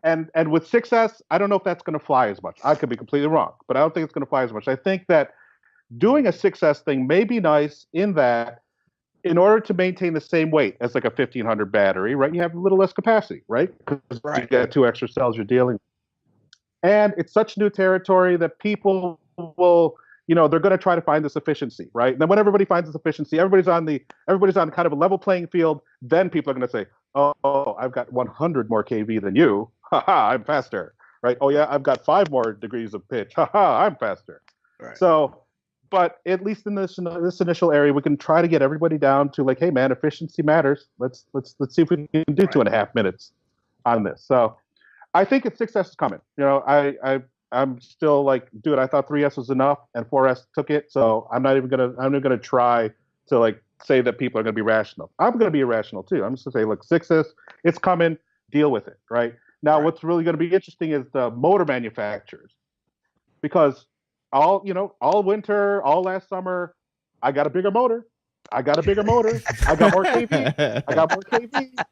And with 6S, I don't know if that's going to fly as much. I could be completely wrong, but I don't think it's going to fly as much. I think that doing a 6S thing may be nice in that in order to maintain the same weight as like a 1500 battery, right? You have a little less capacity, right? Because you get 2 extra cells you're dealing with. And it's such new territory that people will, they're going to try to find this efficiency, right? And then when everybody finds this efficiency, everybody's on kind of a level playing field. Then people are going to say, "Oh, I've got 100 more kV than you. Ha, I'm faster." Right? "Oh yeah, I've got 5 more degrees of pitch. Ha, I'm faster." Right. So, but at least in this initial area, we can try to get everybody down to like, "Hey, man, efficiency matters. Let's see if we can do 2.5 minutes on this." So. I think 6S is coming. I'm still like, dude, I thought 3S was enough and 4S took it. So I'm not even gonna try to like say that people are gonna be rational. I'm gonna be irrational too. I'm just gonna say, look, 6S, it's coming, deal with it, right? Now what's really gonna be interesting is the motor manufacturers. Because all winter, all last summer, I got a bigger motor. I got a bigger motor. I got more kV. I got more kV.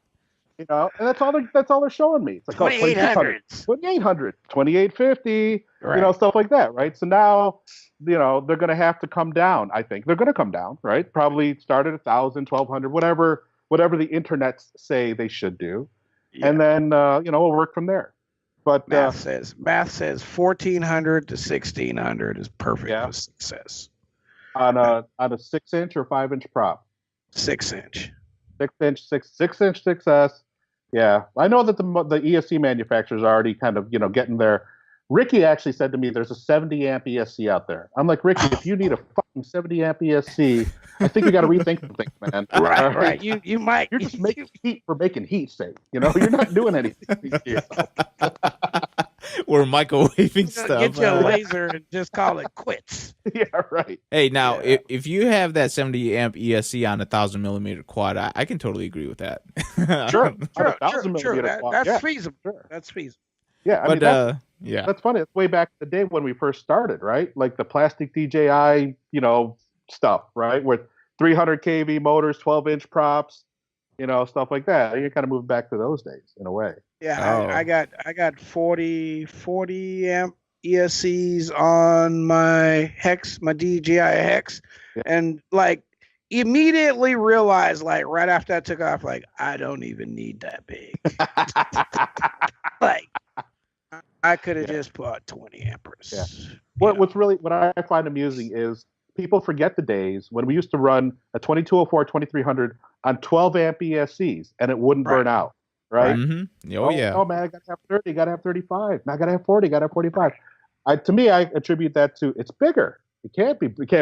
You know, and that's all they're showing me. It's like 2800, 2800, 2850, right. you know, stuff like that, right? So now, you know, they're going to have to come down. I think they're going to come down, right? Probably start at 1,000, 1,200, whatever the internets say they should do, and then you know, we'll work from there. But math says 1,400 to 1,600 is perfect for success on a 6-inch or 5-inch prop. 6-inch. 6-inch 6S. Yeah, I know that the ESC manufacturers are already kind of, you know, getting there. Ricky actually said to me, "There's a 70 amp ESC out there." I'm like, Ricky, if you need a fucking 70 amp ESC, I think you got to rethink some things, man. Right. You might. You're just making heat for making heat's sake. You know, you're not doing anything. We're microwaving stuff. Get your laser and just call it quits. Yeah, right. Hey, now if you have that 70 amp ESC on a 1,000 millimeter quad, I can totally agree with that. Sure. That's feasible. Sure. That's feasible. Yeah, I mean, that's funny. It's way back in the day when we first started, right? Like the plastic DJI, you know, stuff, right? With 300 kV motors, 12-inch props, you know, stuff like that. You're kind of moving back to those days in a way. Yeah, I got 40 amp ESCs on my Hex, my DJI Hex, and like immediately realized, like right after I took off, like I don't even need that big. Like I could have just bought 20 ampers. Yeah. What I find amusing is people forget the days when we used to run a 2204, 2300 on 12 amp ESCs and it wouldn't burn out. Right? Mm-hmm. Oh, man, I gotta have 30, gotta have 35. I gotta have 40, gotta have 45. To me, I attribute that to it's bigger. It can't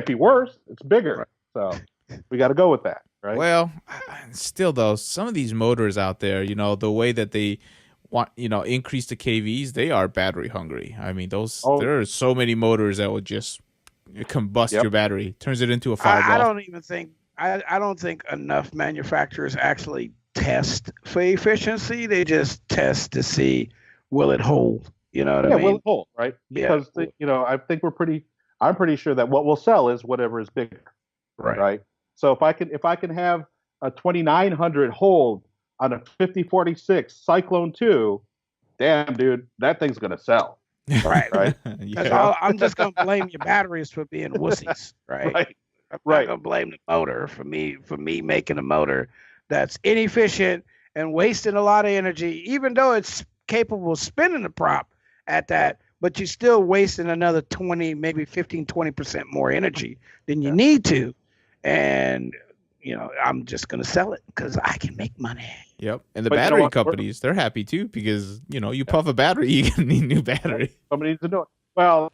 be worse. It's bigger. Right. So we got to go with that, right? Well, still though, some of these motors out there, you know, the way that they want, you know, increase the KVs, they are battery hungry. I mean, there are so many motors that would just combust your battery, turns it into a fireball. I don't think enough manufacturers actually test for efficiency. They just test to see will it hold. You know what I mean? Will it hold, right? Because you know, I think I'm pretty sure that what will sell is whatever is bigger. Right. So if I can have a 2900 hold on a 5046 Cyclone 2, damn dude, that thing's gonna sell. Right. I'm just gonna blame your batteries for being wussies, right? I'm not gonna blame the motor for me making a motor that's inefficient and wasting a lot of energy, even though it's capable of spinning the prop at that, but you're still wasting another 20, maybe 15, 20% more energy than you need to. And, you know, I'm just going to sell it because I can make money. Yep. And the battery companies, they're happy too because, you know, you puff a battery, you're going to need a new battery. Somebody needs to do it. Well,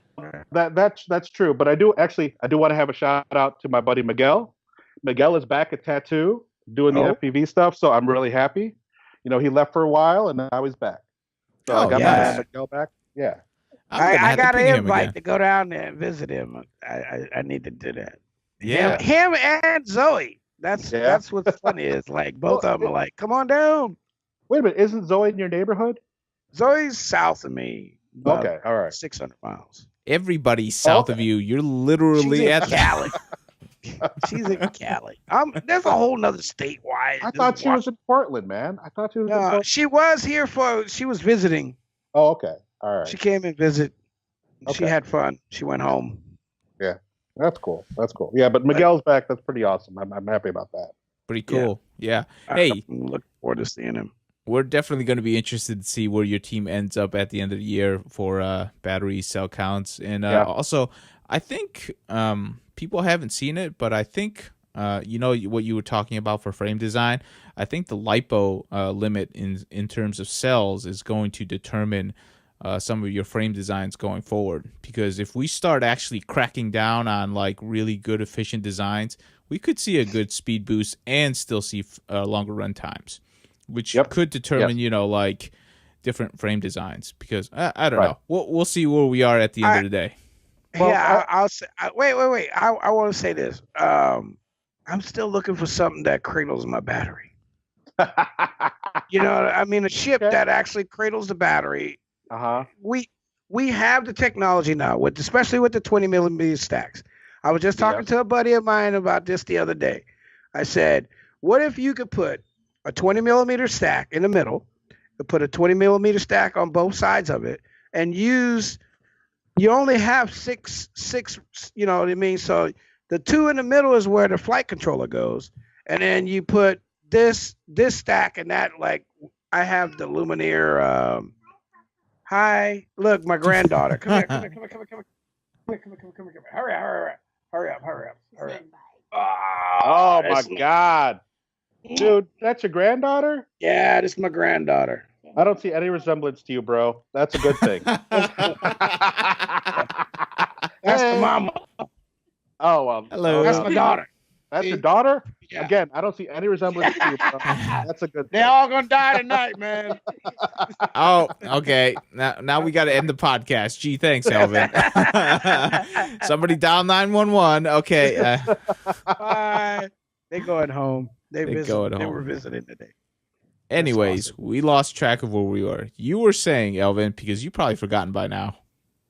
that's true. But I do want to have a shout out to my buddy Miguel. Miguel is back at Tattoo doing the FPV stuff, so I'm really happy. You know, he left for a while, and now he's back. So I got my man Miguel back. Yeah. I got an invite to go down there and visit him. I need to do that. Yeah. Him and Zoe. That's what's funny is like both of them are like, come on down. Wait a minute, isn't Zoe in your neighborhood? Zoe's south of me. Okay, all right. 600 miles. Everybody's south of you. You're literally at Cali. She's in Cali. There's a whole nother statewide. I thought she was in Portland, man. I thought she was in Portland. She was here she was visiting. Oh, okay. All right. She came and visit. Okay. She had fun. She went home. Yeah. That's cool. Yeah, but Miguel's back. That's pretty awesome. I'm happy about that. Pretty cool. Yeah. Hey. I'm looking forward to seeing him. We're definitely going to be interested to see where your team ends up at the end of the year for battery cell counts. And also, I think people haven't seen it, but I think, you know, what you were talking about for frame design, I think the LiPo limit in terms of cells is going to determine some of your frame designs going forward. Because if we start actually cracking down on like really good, efficient designs, we could see a good speed boost and still see longer run times, which could determine, you know, like different frame designs. Because I don't know. We'll see where we are at the end of the day. Well, I'll say. Wait. I want to say this. I'm still looking for something that cradles my battery. You know, I mean, a ship that actually cradles the battery. We have the technology now, especially with the 20 millimeter stacks. I was just talking to a buddy of mine about this the other day. I said, what if you could put a 20 millimeter stack in the middle, put a 20 millimeter stack on both sides of it, and you only have six, you know what I mean? So the two in the middle is where the flight controller goes. And then you put this stack and that, like, I have the Lumineer. Hi, look, my granddaughter. Come here. Hurry up. Oh my God. Dude, that's your granddaughter? Yeah, this is my granddaughter. I don't see any resemblance to you, bro. That's a good thing. That's the mama. Oh, well. Hello. That's my daughter. That's your daughter? Yeah. Again, I don't see any resemblance to you, bro. That's a good thing. They're all gonna die tonight, man. Oh, okay. Now we got to end the podcast. Gee, thanks, Elvin. Somebody dial 911. Okay. Bye. They going home. They going They home. were visiting today. Anyways, we lost track of where we were. You were saying, Elvin, because you've probably forgotten by now.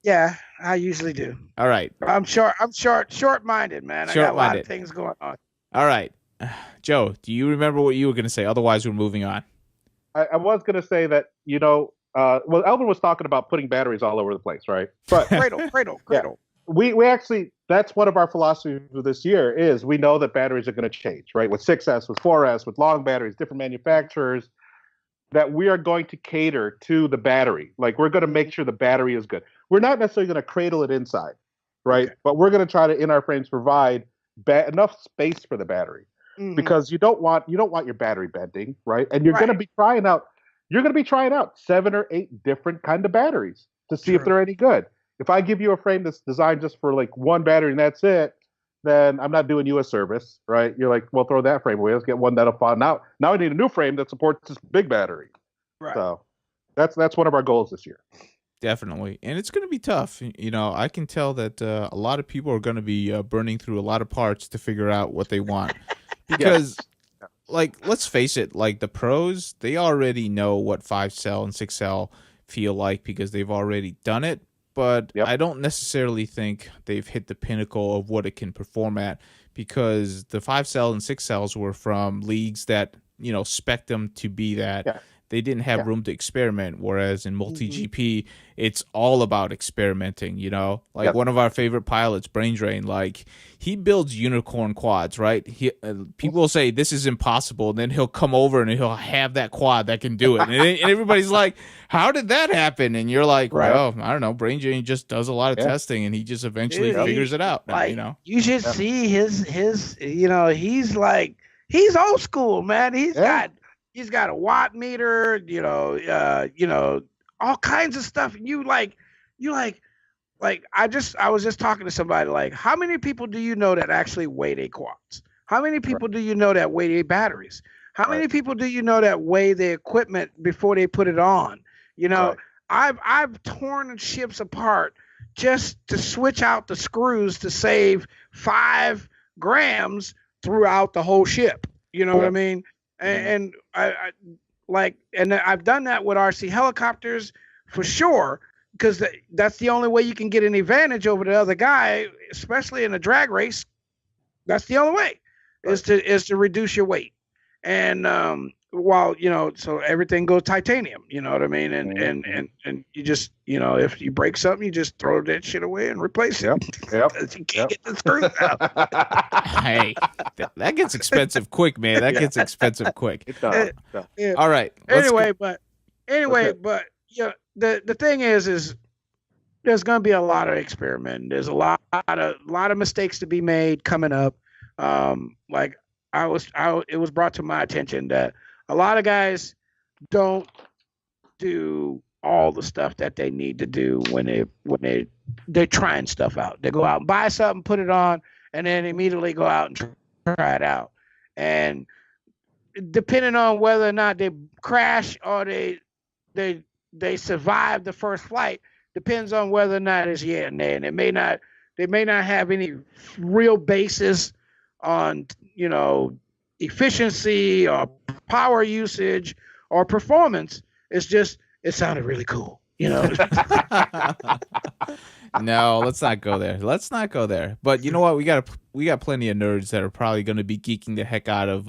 Yeah, I usually do. All right. I'm short-minded, man. I got a lot of things going on. All right. Joe, do you remember what you were going to say? Otherwise, we're moving on. I was going to say that, well, Elvin was talking about putting batteries all over the place, right? But Cradle. Yeah. We actually, that's one of our philosophies for this year is we know that batteries are going to change, right? With 6S, with 4S, with long batteries, different manufacturers, that we are going to cater to the battery. Like, we're going to make sure the battery is good. We're not necessarily going to cradle it inside, right? Okay. But we're going to try to, in our frames, provide enough space for the battery. Mm-hmm. Because you don't want your battery bending, right? And you're going to be trying out 7 or 8 different kind of batteries to see if they're any good. If I give you a frame that's designed just for like one battery and that's it, then I'm not doing you a service, right? You're like, well, throw that frame away. Let's get one that'll fall. Now I need a new frame that supports this big battery. Right. So that's one of our goals this year. Definitely. And it's going to be tough. I can tell that a lot of people are going to be burning through a lot of parts to figure out what they want. Because, like, let's face it, like the pros, they already know what 5-cell and 6-cell feel like because they've already done it. But I don't necessarily think they've hit the pinnacle of what it can perform at because the 5-cell and 6-cells were from leagues that, spec them to be that. Yeah. They didn't have room to experiment, whereas in MultiGP, it's all about experimenting, Like one of our favorite pilots, Brain Drain, like he builds unicorn quads, right? People will say this is impossible, and then he'll come over and he'll have that quad that can do it. And everybody's like, how did that happen? And you're like, well, I don't know. Brain Drain just does a lot of testing, and he just eventually figures it out. Like, you should see his he's old school, man. He's got a watt meter, all kinds of stuff. And I was just talking to somebody like, how many people do you know that actually weigh their quads? How many people do you know that weigh their batteries? How many people do you know that weigh their equipment before they put it on? I've torn ships apart just to switch out the screws to save 5 grams throughout the whole ship. You know what I mean? And I've done that with RC helicopters for sure, because that's the only way you can get an advantage over the other guy, especially in a drag race. That's the only way is to reduce your weight. And so everything goes titanium, you know what I mean? And you just, if you break something, you just throw that shit away and replace it. Yep. You can't get the screws out. Hey, that gets expensive quick, man. That gets expensive quick. It does. All right. But the thing is there's going to be a lot of experimenting. There's a lot of mistakes to be made coming up. It was brought to my attention that a lot of guys don't do all the stuff that they need to do when they're trying stuff out. They go out and buy something, put it on, and then immediately go out and try it out. And depending on whether or not they crash or they survive the first flight, depends on whether or not it's yeah and nay. And they may not have any real basis on efficiency or power usage or performance. It's just it sounded really cool, No, let's not go there. Let's not go there. But you know what? We got plenty of nerds that are probably going to be geeking the heck out of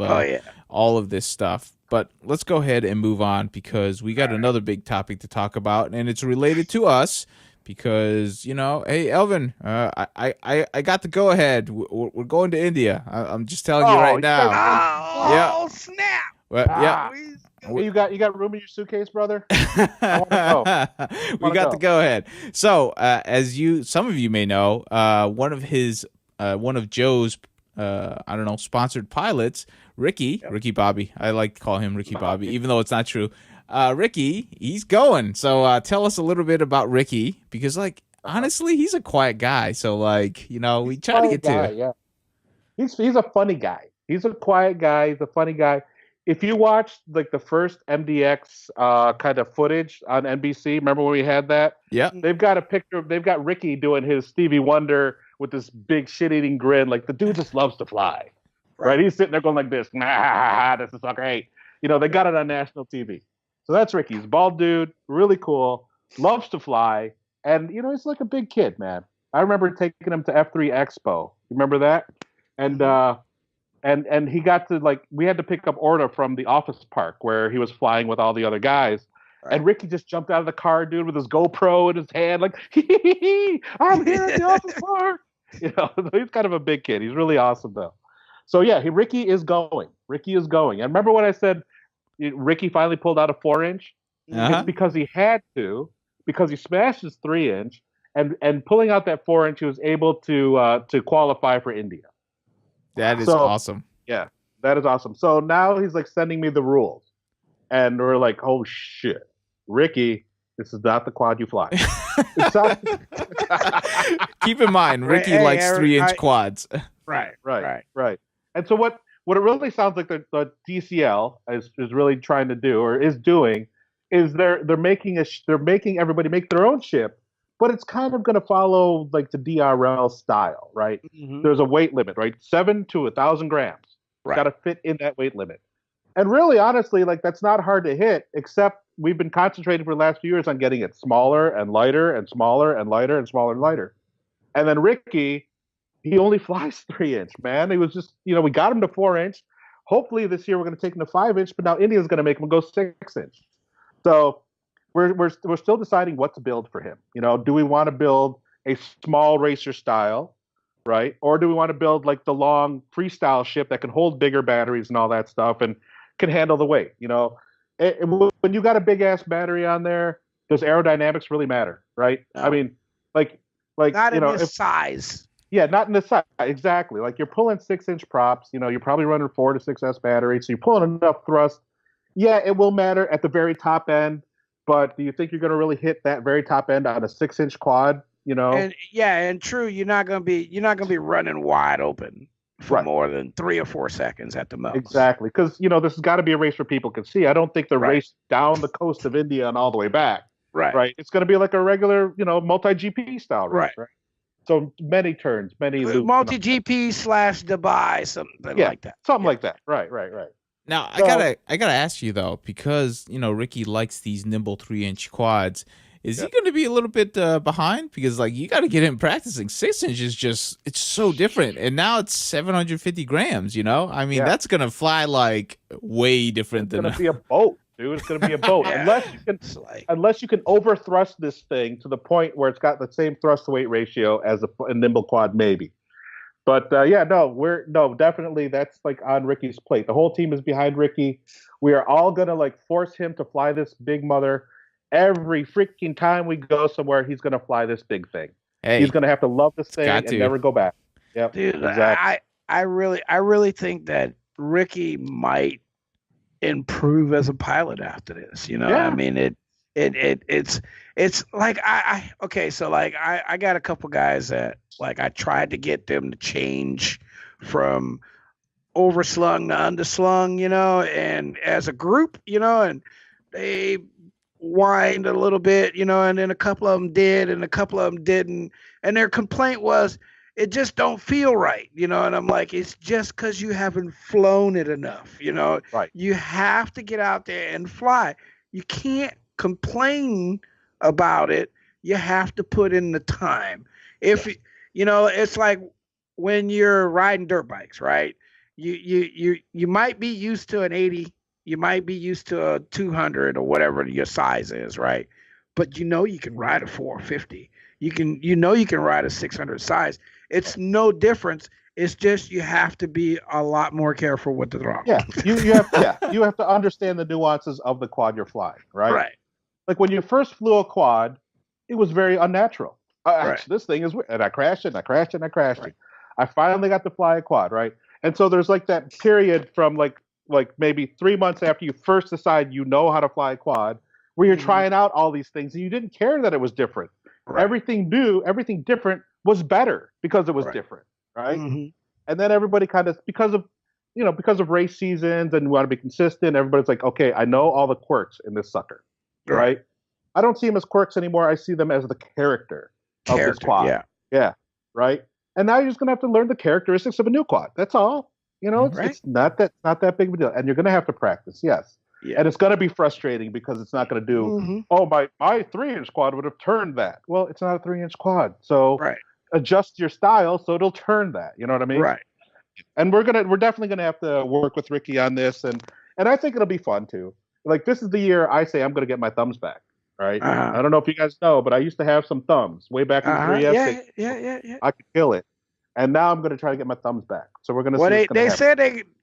all of this stuff. But let's go ahead and move on because we got another big topic to talk about, and it's related to us. Because hey Elvin, I got the go ahead. We're going to India. I'm just telling you right now. Oh snap! Well, yeah. You got room in your suitcase, brother? I want to go. We got the go ahead. So, as some of you may know, one of Joe's, sponsored pilots, Ricky Bobby. I like to call him Ricky Bobby, even though it's not true. Ricky, he's going. So, tell us a little bit about Ricky, because, honestly, he's a quiet guy. So, we try to get to it. Yeah, he's a funny guy. He's a quiet guy. He's a funny guy. If you watched the first MDX kind of footage on NBC, remember when we had that? Yeah. They've got a picture. They've got Ricky doing his Stevie Wonder with this big shit-eating grin. Like, the dude just loves to fly, right? He's sitting there going like this. Nah, this is so great. They got it on national TV. So that's Ricky. He's a bald dude, really cool, loves to fly, and he's like a big kid, man. I remember taking him to F3 Expo. You remember that? And he got to we had to pick up Orta from the office park where he was flying with all the other guys. Right. And Ricky just jumped out of the car, dude, with his GoPro in his hand, like, I'm here at the office park. He's kind of a big kid. He's really awesome, though. So, yeah, Ricky is going. Ricky is going. And remember when I said Ricky finally pulled out a 4-inch? Uh-huh. It's because he had to, because he smashed his 3-inch, and pulling out that 4-inch, he was able to qualify for India. That is awesome. Yeah, that is awesome. So now he's sending me the rules. And we're like, oh shit. Ricky, this is not the quad you fly. Keep in mind, Ricky likes 3-inch quads. Right. And so what it really sounds like the DCL is really trying to do, or is doing, is they're making everybody make their own ship. But it's kind of going to follow the DRL style, right? Mm-hmm. There's a weight limit, right? 7 to 1,000 grams. Right. Got to fit in that weight limit. And really, honestly, that's not hard to hit, except we've been concentrating for the last few years on getting it smaller and lighter and smaller and lighter and smaller and lighter. And then Ricky, he only flies 3-inch, man. He was just, we got him to 4-inch. Hopefully this year we're going to take him to 5-inch, but now India's going to make him go 6-inch. So we're still deciding what to build for him. Do we want to build a small racer style, right? Or do we want to build the long freestyle ship that can hold bigger batteries and all that stuff and can handle the weight? And when you got a big ass battery on there, does aerodynamics really matter, right? No. I mean, not in this size. Yeah, not in the size. Exactly. You're pulling 6-inch props. You're probably running 4 to 6S batteries, so you're pulling enough thrust. Yeah, it will matter at the very top end. But do you think you're going to really hit that very top end on a 6-inch quad? And true, you're not going to be running wide open for more than 3 or 4 seconds at the most. Exactly, because this has got to be a race where people can see. I don't think the race down the coast of India and all the way back. Right. It's going to be like a regular, MultiGP style race. Right. So many turns, many loops. MultiGP / Dubai, something like that. Something like that. Right. Now, I gotta ask you though, because Ricky likes these nimble 3-inch quads. Is he going to be a little bit behind? Because you got to get him practicing. 6-inch is it's so different, and now it's 750 grams. I mean, that's going to fly way different than. It's going to be a boat, dude. It's going to be a boat unless you can overthrust this thing to the point where it's got the same thrust to weight ratio as a nimble quad, maybe. But definitely that's on Ricky's plate. The whole team is behind Ricky. We are all gonna force him to fly this big mother. Every freaking time we go somewhere, he's gonna fly this big thing. Hey, he's gonna have to love this thing and never go back. Yep, dude. Exactly. I really think that Ricky might improve as a pilot after this. I mean it's I got a couple guys that I tried to get them to change from overslung to underslung, and as a group, and they whined a little bit, and then a couple of them did and a couple of them didn't, and their complaint was it just don't feel right, and I'm like, it's just because you haven't flown it enough, Right. You have to get out there and fly. You can't complain about it you have to put in the time. If it's like when you're riding dirt bikes, right? You might be used to an 80, you might be used to a 200 or whatever your size is, right? But you can ride a 450. You can ride a 600 size. It's no difference. It's just you have to be a lot more careful with the throttle. Yeah, you have to understand the nuances of the quad you're flying, right? Right. Like when you first flew a quad, it was very unnatural. Right. This thing is weird. And I crashed it, and I crashed it, and I crashed it. I finally got to fly a quad, right? And so there's like that period from like maybe 3 months after you first decide you know how to fly a quad, where you're trying out all these things, and you didn't care that it was different. Right. Everything new, everything different was better because it was different, right? Mm-hmm. And then everybody kind of because of race seasons and we want to be consistent, everybody's like, okay, I know all the quirks in this sucker, right? I don't see them as quirks anymore. I see them as the character of this quad. Yeah, right. And now you're just gonna have to learn the characteristics of a new quad. That's all. It's not that big of a deal. And you're gonna have to practice, yes. Yeah. And it's gonna be frustrating because it's not gonna do. Oh, my 3-inch quad would have turned that. Well, it's not a 3-inch quad, so adjust your style so it'll turn that. You know what I mean? Right. And we're definitely gonna have to work with Ricky on this, and I think it'll be fun too. Like this is the year I say I'm gonna get my thumbs back. Right? I don't know if you guys know, but I used to have some thumbs way back in the 3S. Yeah. I could kill it, and now I'm gonna try to get my thumbs back. So we're gonna. Well, see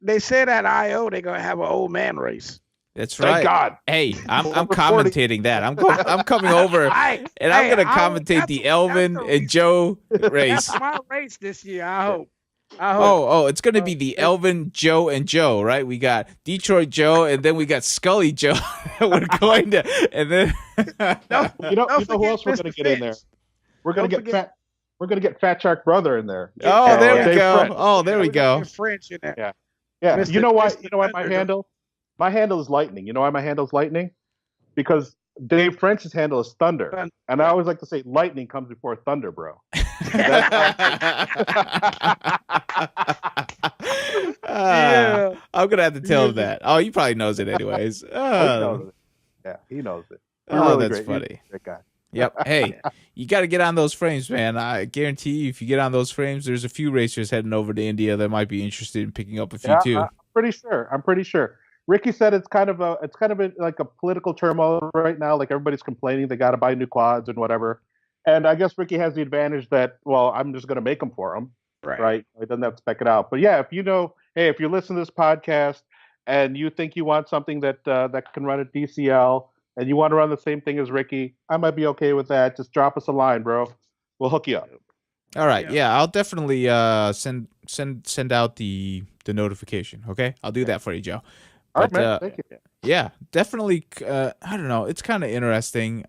they said at IO they're gonna have an old man race. That's right. Thank God. Hey, I'm commentating that. I'm coming over and I'm gonna commentate the Elvin and Joe race. That's my race this year. I hope. Oh, it's gonna be the Elvin, Joe, and Joe, right? We got Detroit Joe, and then we got Scully Joe. We're going to, and then you know who else we're gonna get in there? We're gonna get Fat Shark Brother in there. Oh, there we go. French. Oh, there we go. French in there. Yeah. Mr. You know why? You know why my handle is Lightning. You know why my handle is Lightning? Because Dave French's handle is Thunder, and I always like to say Lightning comes before Thunder, bro. I'm gonna have to tell him that. Oh, he probably knows it anyways. Yeah, he knows it. Really that's funny. That guy. Yep. Hey, you got to get on those frames, man. I guarantee you, if you get on those frames, there's a few racers heading over to India that might be interested in picking up a few too. I'm pretty sure. Ricky said it's kind of like a political turmoil right now. Like everybody's complaining they got to buy new quads and whatever. And I guess Ricky has the advantage that, well, I'm just going to make them for him. Right. He doesn't have to spec it out. But yeah, if you listen to this podcast and you think you want something that can run at DCL and you want to run the same thing as Ricky, I might be okay with that. Just drop us a line, bro. We'll hook you up. All right. Yeah, I'll definitely send out the notification. Okay, I'll do that for you, Joe. All right, man. Thank you. Yeah, definitely. I don't know. It's kind of interesting.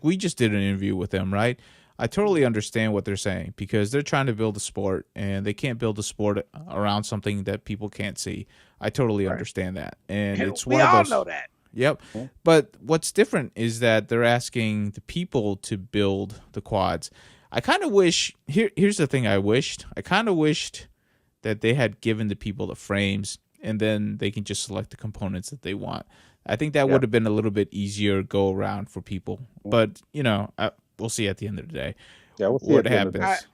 We just did an interview with them, right? I totally understand what they're saying because they're trying to build a sport and they can't build a sport around something that people can't see. I totally understand that, and it's one of those. We all know that. Yep. But what's different is that they're asking the people to build the quads. I kind of wish. Here's the thing. I kind of wished that they had given the people the frames, and then they can just select the components that they want. I think that would have been a little bit easier go around for people. But we'll see at the end of the day. Yeah, we'll see what happens.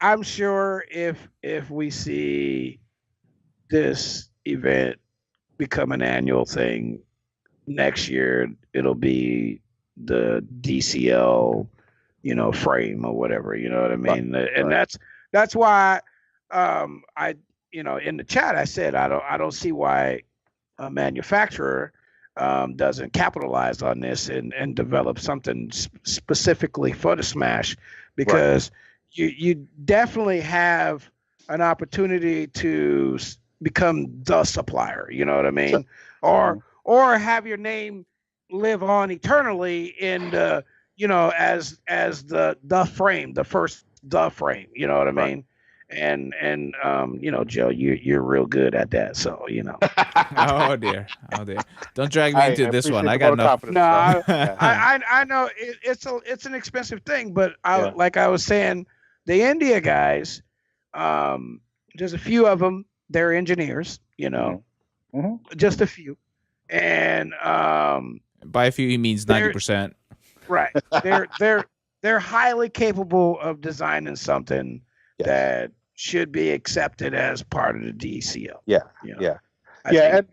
I'm sure if we see this event become an annual thing next year, it'll be the DCL, frame or whatever. You know what I mean? Right. And that's why I in the chat I said I don't see why a manufacturer doesn't capitalize on this and develop something specifically for the Smash, because you definitely have an opportunity to become the supplier. You know what I mean? Or have your name live on eternally in the as the frame, the first frame. You know what I mean? And Joe, you're real good at that, so oh dear, don't drag me into this one. I got enough. No, I know it's an expensive thing, but like I was saying, the India guys, there's a few of them. They're engineers, just a few, and by a few he means 90%. Right. They're highly capable of designing something that should be accepted as part of the DCL. Yeah. You know? Yeah. I Yeah. think-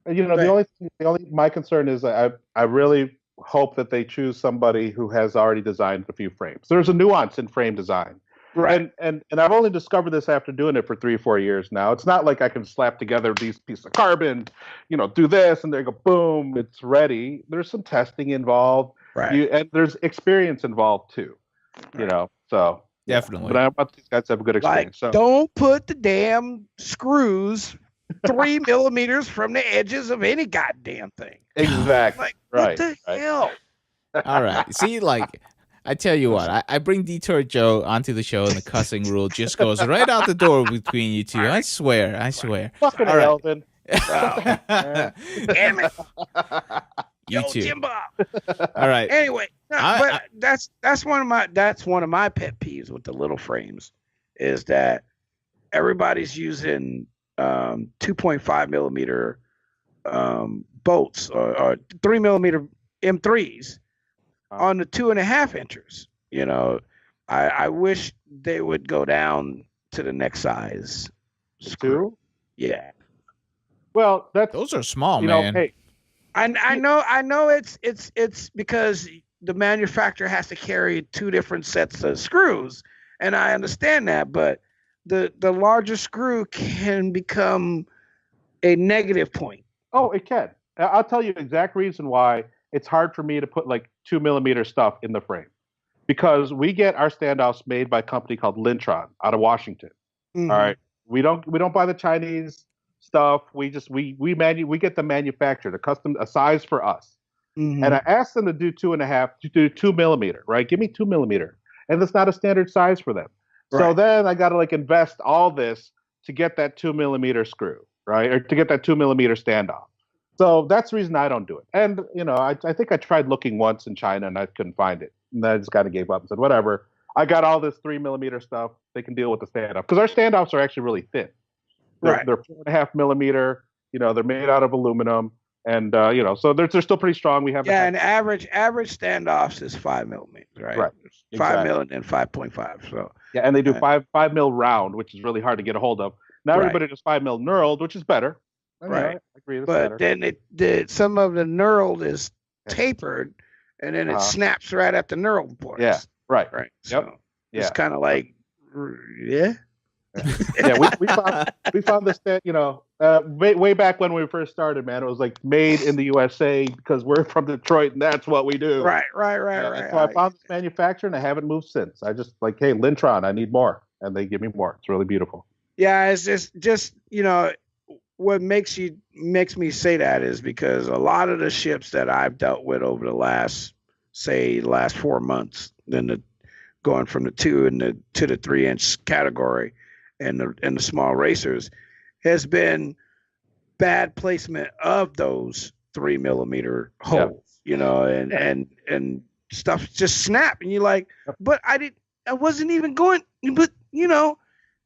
And the only my concern is I really hope that they choose somebody who has already designed a few frames. There's a nuance in frame design. right. And I've only discovered this after doing it for 3 or 4 years now. It's not like I can slap together these pieces of carbon, do this, and they go boom, it's ready. There's some testing involved, Right. and there's experience involved too. So Definitely. But I want these guys to have a good experience. Like, So don't put the damn screws 3 millimeters from the edges of any goddamn thing. exactly. Like, right. what the hell? All right. See, like, I tell you what, I bring Detour Joe onto the show, and the cussing rule just goes right out the door between you two. I swear. Fucking All right. Elvin. Damn it. You Yo, too. Jimbo. All right. Anyway, no, I- but that's one of my pet peeves with the little frames is that everybody's using 2.5 millimeter bolts or 3 millimeter M3s on the 2.5 inches. I wish they would go down to the next size. Two? Yeah. Well, Those are small, you know, man. hey, I know it's because the manufacturer has to carry 2 different sets of screws, and I understand that, but the larger screw can become a negative point. oh, it can. I'll tell you the exact reason why it's hard for me to put like 2 millimeter stuff in the frame, because we get our standoffs made by a company called Lintron out of Washington. Mhm. All right, we don't buy the Chinese stuff. We get them manufactured, a size for us. Mhm. And I asked them to do 2.5, to do 2 millimeter, right? Give me 2 millimeter, and it's not a standard size for them. So Right. then I got to like invest all this to get that 2 millimeter screw, right, or to get that 2 millimeter standoff. So that's the reason I don't do it. And I think I tried looking once in China and I couldn't find it, and then I just kind of gave up and said, whatever. I got all this 3 millimeter stuff. They can deal with the standoff, because our standoffs are actually really thin. They're 4.5 millimeter. They're made out of aluminum, and so they're still pretty strong. We have and average standoffs is 5 millimeters, right? Right. 5 Exactly. mil and 5.5. So and they do 5 mil round, which is really hard to get a hold of. Now Right. everybody does 5 mil knurled, which is better. Right. I agree. That's but better. then some of the knurled is tapered, and then it snaps right at the knurled points. Yeah. Right. Right. Yep. So Yeah. it's kind of like, yeah. Yeah. We found this that way back when we first started, man. It was like made in the USA because we're from Detroit and that's what we do. Right. And so I found this manufacturer and I haven't moved since. I just like, hey, Lintron, I need more, and they give me more. It's really beautiful. Yeah, it's just what makes me say that is because a lot of the ships that I've dealt with over the last 4 months, then going from the 2 to the 3 inch category, and the small racers, has been bad placement of those 3 millimeter holes, and stuff just snap, and you're like, but I wasn't even going, but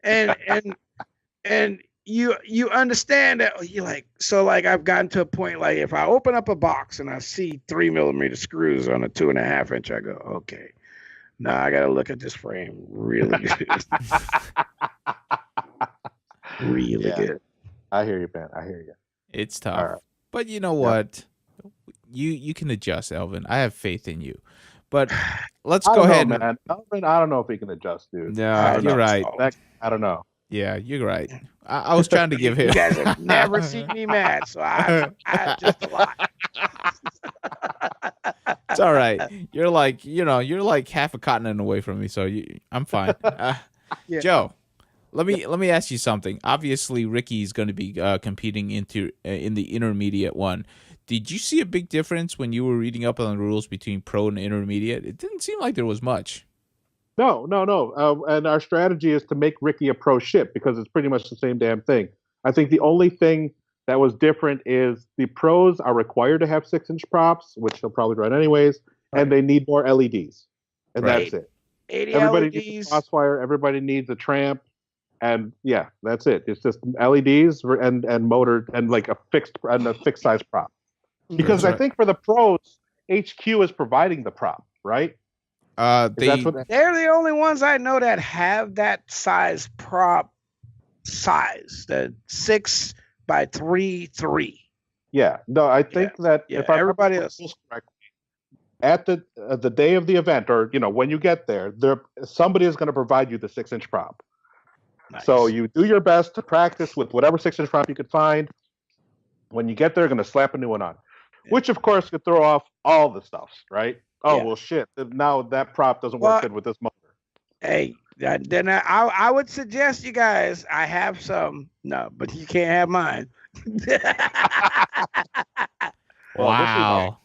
and you understand that you're like, so like I've gotten to a point like if I open up a box and I see 3 millimeter screws on a 2.5 inch, I go, okay, now I got to look at this frame really good. Really good. I hear you, man. I hear you. It's tough. Right. But you know what? You can adjust, Elvin. I have faith in you. But let's go ahead. Man. Elvin, I don't know if he can adjust, dude. No, you're right. I don't know. Yeah, you're right. I was trying to give him. You guys have never seen me mad, so I adjust a lot. It's all right. You're like half a continent away from me, so I'm fine. Yeah. Joe, let me ask you something. Obviously, Ricky's going to be competing in the intermediate one. Did you see a big difference when you were reading up on the rules between pro and intermediate? It didn't seem like there was much. No. And our strategy is to make Ricky a pro ship because it's pretty much the same damn thing. I think the only thing that was different is the pros are required to have 6-inch props, which they'll probably run anyways, and they need more LEDs. And that's it. 80 Everybody LEDs. needs a crossfire. Everybody needs a tramp. And yeah, that's it. It's just LEDs and motor and like a fixed size prop. Because I think for the pros, HQ is providing the prop, right? They're the only ones I know that have that size prop size, the 6x3.3. Yeah, no, I think that if everybody else correctly, at the day of the event, or when you get there, somebody is going to provide you the 6-inch prop. Nice. So you do your best to practice with whatever 6-inch prop you could find. When you get there, going to slap a new one on, which of course could throw off all the stuff, right? Oh well, shit! Now that prop doesn't work good with this motor. Hey, then I would suggest you guys. I have some, but you can't have mine. Wow!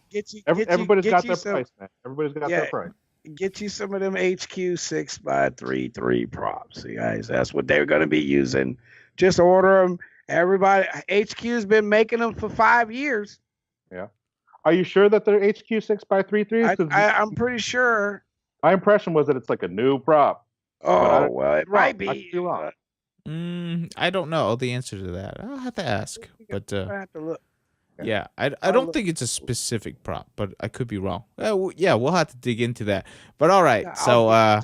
Everybody's got their price, man. Everybody's got their price. Get you some of them HQ 6x3.3 props, you guys. That's what they're going to be using. Just order them. Everybody, HQ's been making them for 5 years. Yeah. Are you sure that they're HQ 6x3.3s? I'm pretty sure. My impression was that it's like a new prop. Oh, well, it might be. I don't know the answer to that. I'll have to ask. But I have to look. Yeah, I don't think it's a specific prop, but I could be wrong. Yeah, we'll have to dig into that. But all right, so I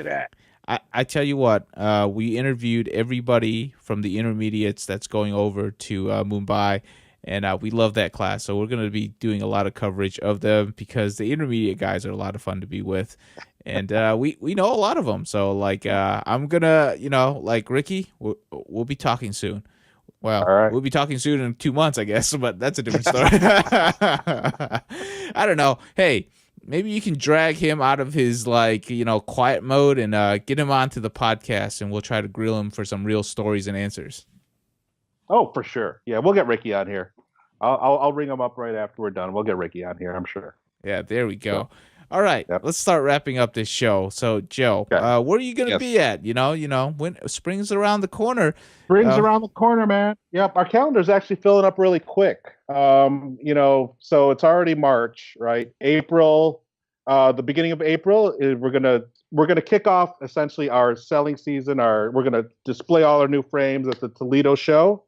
tell you what, we interviewed everybody from the intermediates that's going over to Mumbai, and we love that class. So we're going to be doing a lot of coverage of them because the intermediate guys are a lot of fun to be with, and we know a lot of them. So like I'm gonna, like Ricky, we'll be talking soon. Well, we'll be talking soon in 2 months, I guess, but that's a different story. I don't know. Hey, maybe you can drag him out of his quiet mode and get him onto the podcast, and we'll try to grill him for some real stories and answers. Oh, for sure. Yeah, we'll get Ricky on here. I'll ring him up right after we're done. We'll get Ricky on here, I'm sure. Yeah, there we go. So, all right, let's start wrapping up this show. So, Joe, where are you going to be at? When spring's around the corner. Spring's around the corner, man. Yep, our calendar's actually filling up really quick. So it's already March, right? April, the beginning of April, we're gonna kick off essentially our selling season. We're gonna display all our new frames at the Toledo show,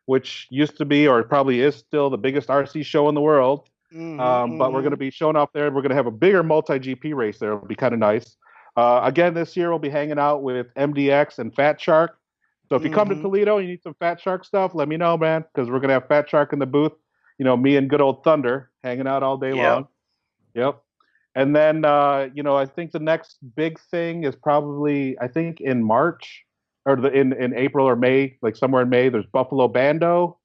which used to be, or probably is still, the biggest RC show in the world. But we're going to be showing off there. We're going to have a bigger multi-GP race there. It'll be kind of nice. Again, this year we'll be hanging out with MDX and Fat Shark. So if you come to Toledo and you need some Fat Shark stuff, let me know, man, because we're going to have Fat Shark in the booth. Me and good old Thunder hanging out all day long. Yep. And then, I think the next big thing is probably, I think in March or in April or May, like somewhere in May, there's Buffalo Bando.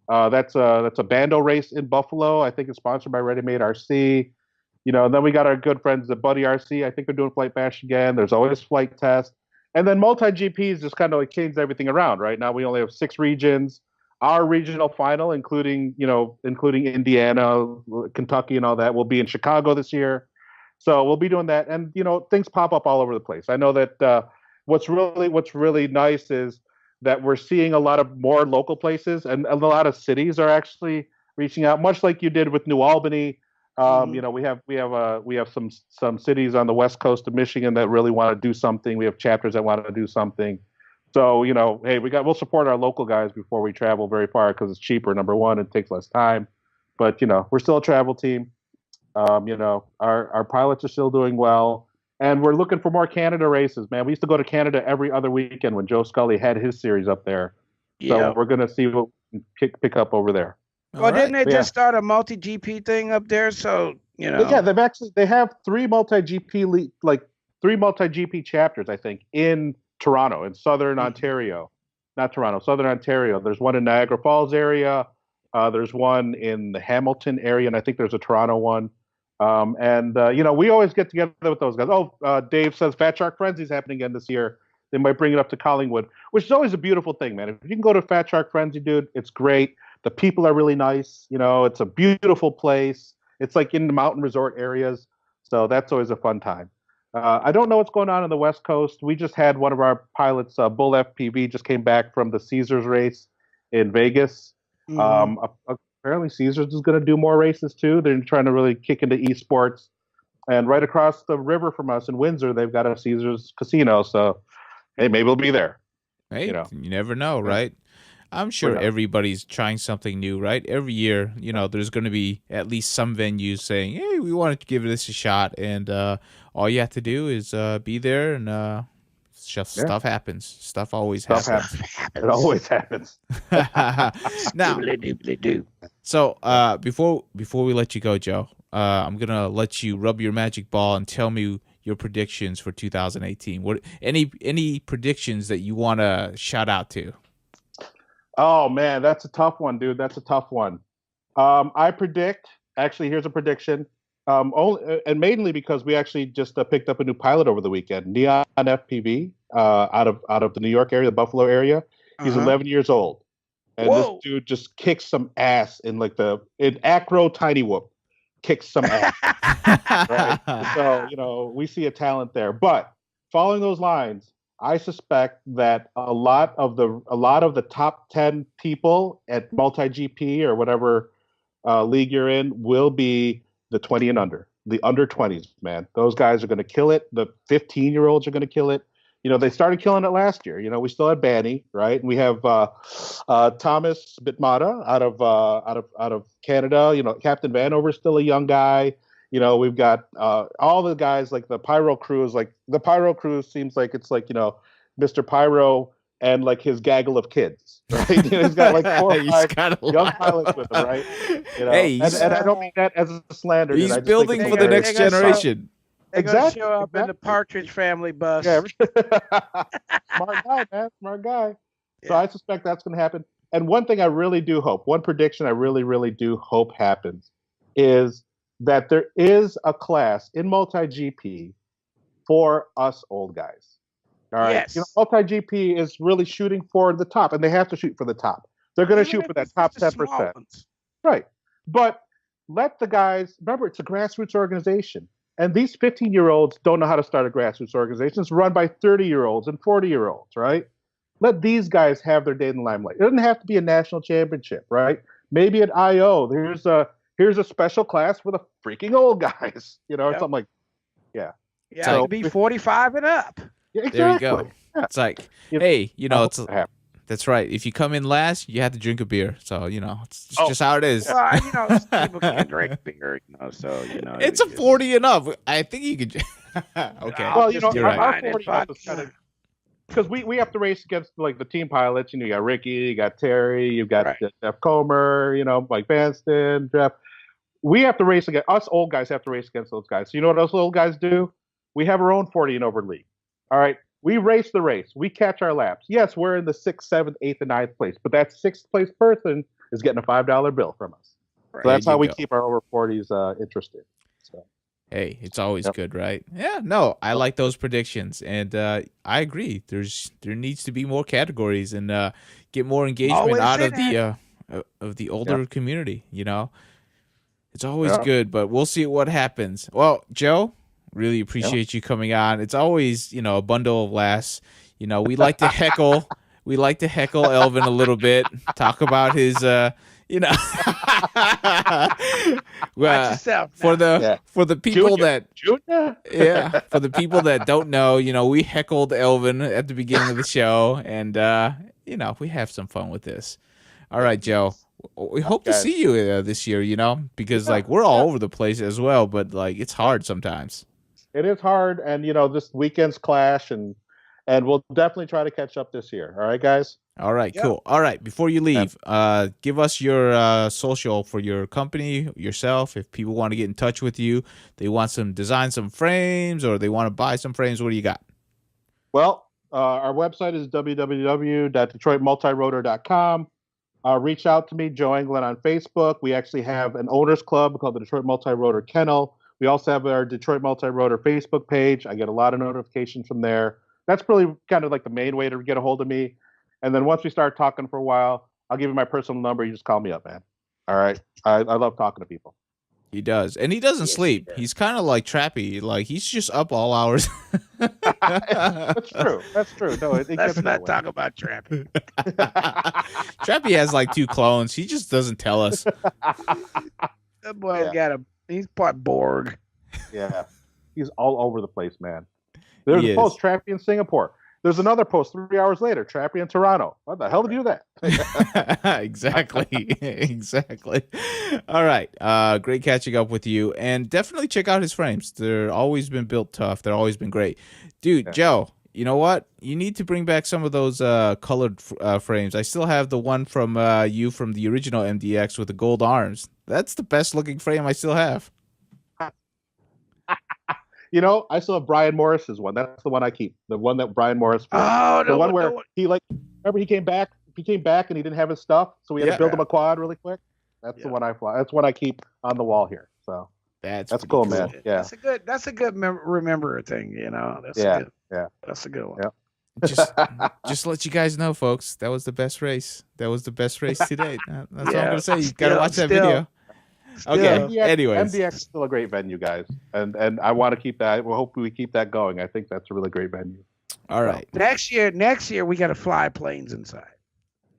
That's a Bando race in Buffalo. I think it's sponsored by Ready Made RC. And then we got our good friends at Buddy RC. I think they're doing Flight Bash again. There's always Flight Test. And then MultiGPs just kind of like changed everything around. Right now we only have 6 regions. Our regional final, including Indiana, Kentucky, and all that, will be in Chicago this year. So we'll be doing that. And things pop up all over the place. I know that what's really nice is that we're seeing a lot of more local places, and a lot of cities are actually reaching out, much like you did with New Albany. We have some cities on the west coast of Michigan that really want to do something. We have chapters that want to do something. So hey, we'll support our local guys before we travel very far because it's cheaper. Number one, it takes less time, but we're still a travel team. Our pilots are still doing well. And we're looking for more Canada races, man. We used to go to Canada every other weekend when Joe Scully had his series up there. So we're going to see what we can pick up over there. Well, didn't they just start a multi-GP thing up there? So, Yeah, they have 3 multi-GP chapters, I think, in Toronto, in Southern Ontario. Not Toronto, Southern Ontario. There's one in Niagara Falls area. There's one in the Hamilton area, and I think there's a Toronto one. We always get together with those guys. Dave says Fat Shark Frenzy's happening again this year. They might bring it up to Collingwood, which is always a beautiful thing, man. If you can go to Fat Shark Frenzy, dude, it's great. The people are really nice. It's a beautiful place. It's like in the mountain resort areas. So that's always a fun time. I don't know what's going on the West Coast. We just had one of our pilots, Bull FPV, just came back from the Caesars race in Vegas. Apparently Caesars is going to do more races too. They're trying to really kick into esports. And right across the river from us in Windsor, they've got a Caesars casino. So, hey, maybe we'll be there. Hey, you never know, right? I'm sure everybody's trying something new, right? Every year, there's going to be at least some venues saying, "Hey, we want to give this a shot," and all you have to do is be there, and stuff happens. Stuff always happens. It always happens. Now, do. so before we let you go, Joe, I'm gonna let you rub your magic ball and tell me your predictions for 2018. What any predictions that you want to shout out to? Oh man, that's a tough one, dude. That's a tough one. I predict. Actually, here's a prediction. Only and mainly because we actually just picked up a new pilot over the weekend, Neon FPV, out of the New York area, the Buffalo area. He's 11 years old, and this dude just kicks some ass in acro tiny whoop, kicks some ass. Right? So we see a talent there. But following those lines, I suspect that a lot of the top 10 people at MultiGP or whatever league you're in will be the 20 and under, the under 20s, man. Those guys are going to kill it. The 15-year-olds are going to kill it. They started killing it last year. We still had Banny, right? And we have Thomas Bitmata out of Canada. Captain Vanover's still a young guy. We've got all the guys like the Pyro crew the Pyro crew seems like it's like, Mr. Pyro and like his gaggle of kids, right? He's got like 4 or 5 young pilots with him, right? Hey, and I don't mean that as a slander. He's building for the next generation. They're going to show up in the Partridge Family bus. Yeah. Smart guy, man. Smart guy. Yeah. So I suspect that's going to happen. And one thing I really do hope, one prediction I really, really do hope happens is that there is a class in MultiGP for us old guys. All right. Yes. MultiGP is really shooting for the top, and they have to shoot for the top. They're going to shoot for that top 10%. Right. But let the guys, remember, it's a grassroots organization. And these 15-year-olds don't know how to start a grassroots organization. It's run by 30-year-olds and 40-year-olds, right? Let these guys have their day in the limelight. It doesn't have to be a national championship, right? Maybe at IO, here's a special class for the freaking old guys, or something like Yeah, so, to be 45 and up. Yeah, exactly. There you go. Yeah. It's like, hey, that's right. If you come in last, you have to drink a beer. So, it's just how it is. Well, people can't drink beer, so, It's a 40 and up. I think you could. Okay. Well, you're right. Our 40 up is kind of, because we have to race against like the team pilots. You got Ricky, you got Terry, you've got Jeff Comer, Mike Vanston, Jeff. We have to race against, us old guys have to race against those guys. So you know what those old guys do? We have our own 40 and over league. All right. We race the race. We catch our laps. Yes, we're in the 6th, 7th, 8th, and 9th place, but that 6th place person is getting a $5 bill from us. Right. So that's how we keep our over 40s interested. So. Hey, it's always good, right? Yeah, no, I like those predictions, and I agree. There needs to be more categories and get more engagement out of the older community. It's always good, but we'll see what happens. Well, Joe, really appreciate you coming on. It's always, a bundle of laughs. We like to heckle. We like to heckle Elvin a little bit. Talk about his, well, for the people for the people that don't know, we heckled Elvin at the beginning of the show, and we have some fun with this. All right, Joe. We hope to see you this year, because we're all over the place as well, but it's hard sometimes. It is hard, and this weekend's clash, and we'll definitely try to catch up this year. All right, guys. All right, cool. All right, before you leave, give us your social for your company, yourself. If people want to get in touch with you, they want design some frames, or they want to buy some frames. What do you got? Well, our website is www.detroitmultirotor.com. Reach out to me, Joe Engalan, on Facebook. We actually have an owners club called the Detroit Multirotor Kennel. We also have our Detroit Multirotor Facebook page. I get a lot of notifications from there. That's really kind of like the main way to get a hold of me. And then once we start talking for a while, I'll give you my personal number. You just call me up, man. All right. I love talking to people. He does. And he doesn't sleep. He's kind of like Trappy. He's just up all hours. That's true. No, let's not talk about Trappy. Trappy has 2 clones. He just doesn't tell us. That boy's he's part Borg. Yeah. He's all over the place, man. There's a post Trappy in Singapore. There's another post 3 hours later. Trappy in Toronto. What the hell did you do that? Exactly. Exactly. All right. Great catching up with you. And definitely check out his frames. They're always been built tough. They're always been great. Dude, Joe, you know what? You need to bring back some of those colored frames. I still have the one from you from the original MDX with the gold arms. That's the best looking frame I still have. You know, I still have Brian Morris's one. That's the one I keep. The one that Brian Morris. Oh, the one where he remember he came back. He came back and he didn't have his stuff, so we had to build him a quad really quick. That's the one I fly. That's what I keep on the wall here. So that's cool, man. Yeah, that's a good remember thing. You know, that's a good one. Yeah. Just let you guys know, folks. That was the best race. That was the best race to date. That's all I'm gonna say. You gotta watch that video. Okay. Anyways, MDX is still a great venue, guys, and I want to keep that. We'll hope we keep that going. I think that's a really great venue. All right. Next year we got to fly planes inside.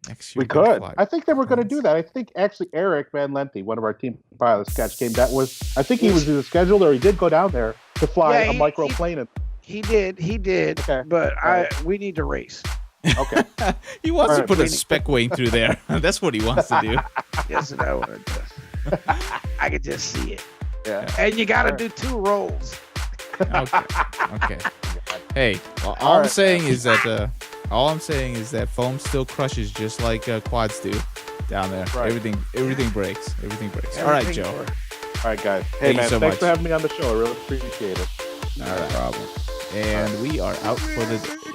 Next year we could. I think they were going to do that. I think actually Eric Van Lente, one of our team pilots, Sketch came. That was. I think he was either scheduled or he did go down there to fly a micro plane. He did. Okay. But we need to race. Okay. He wants to put a spec wing through there. That's what he wants to do. Yes, I want to do. I could just see it. Yeah. And you got to do 2 rolls. Okay. Hey, all I'm saying is that foam still crushes just like quads do down there. Right. Everything breaks. All right, Joe. All right, guys. Hey, man, thanks for having me on the show. I really appreciate it. Not a problem. And we are out for the day.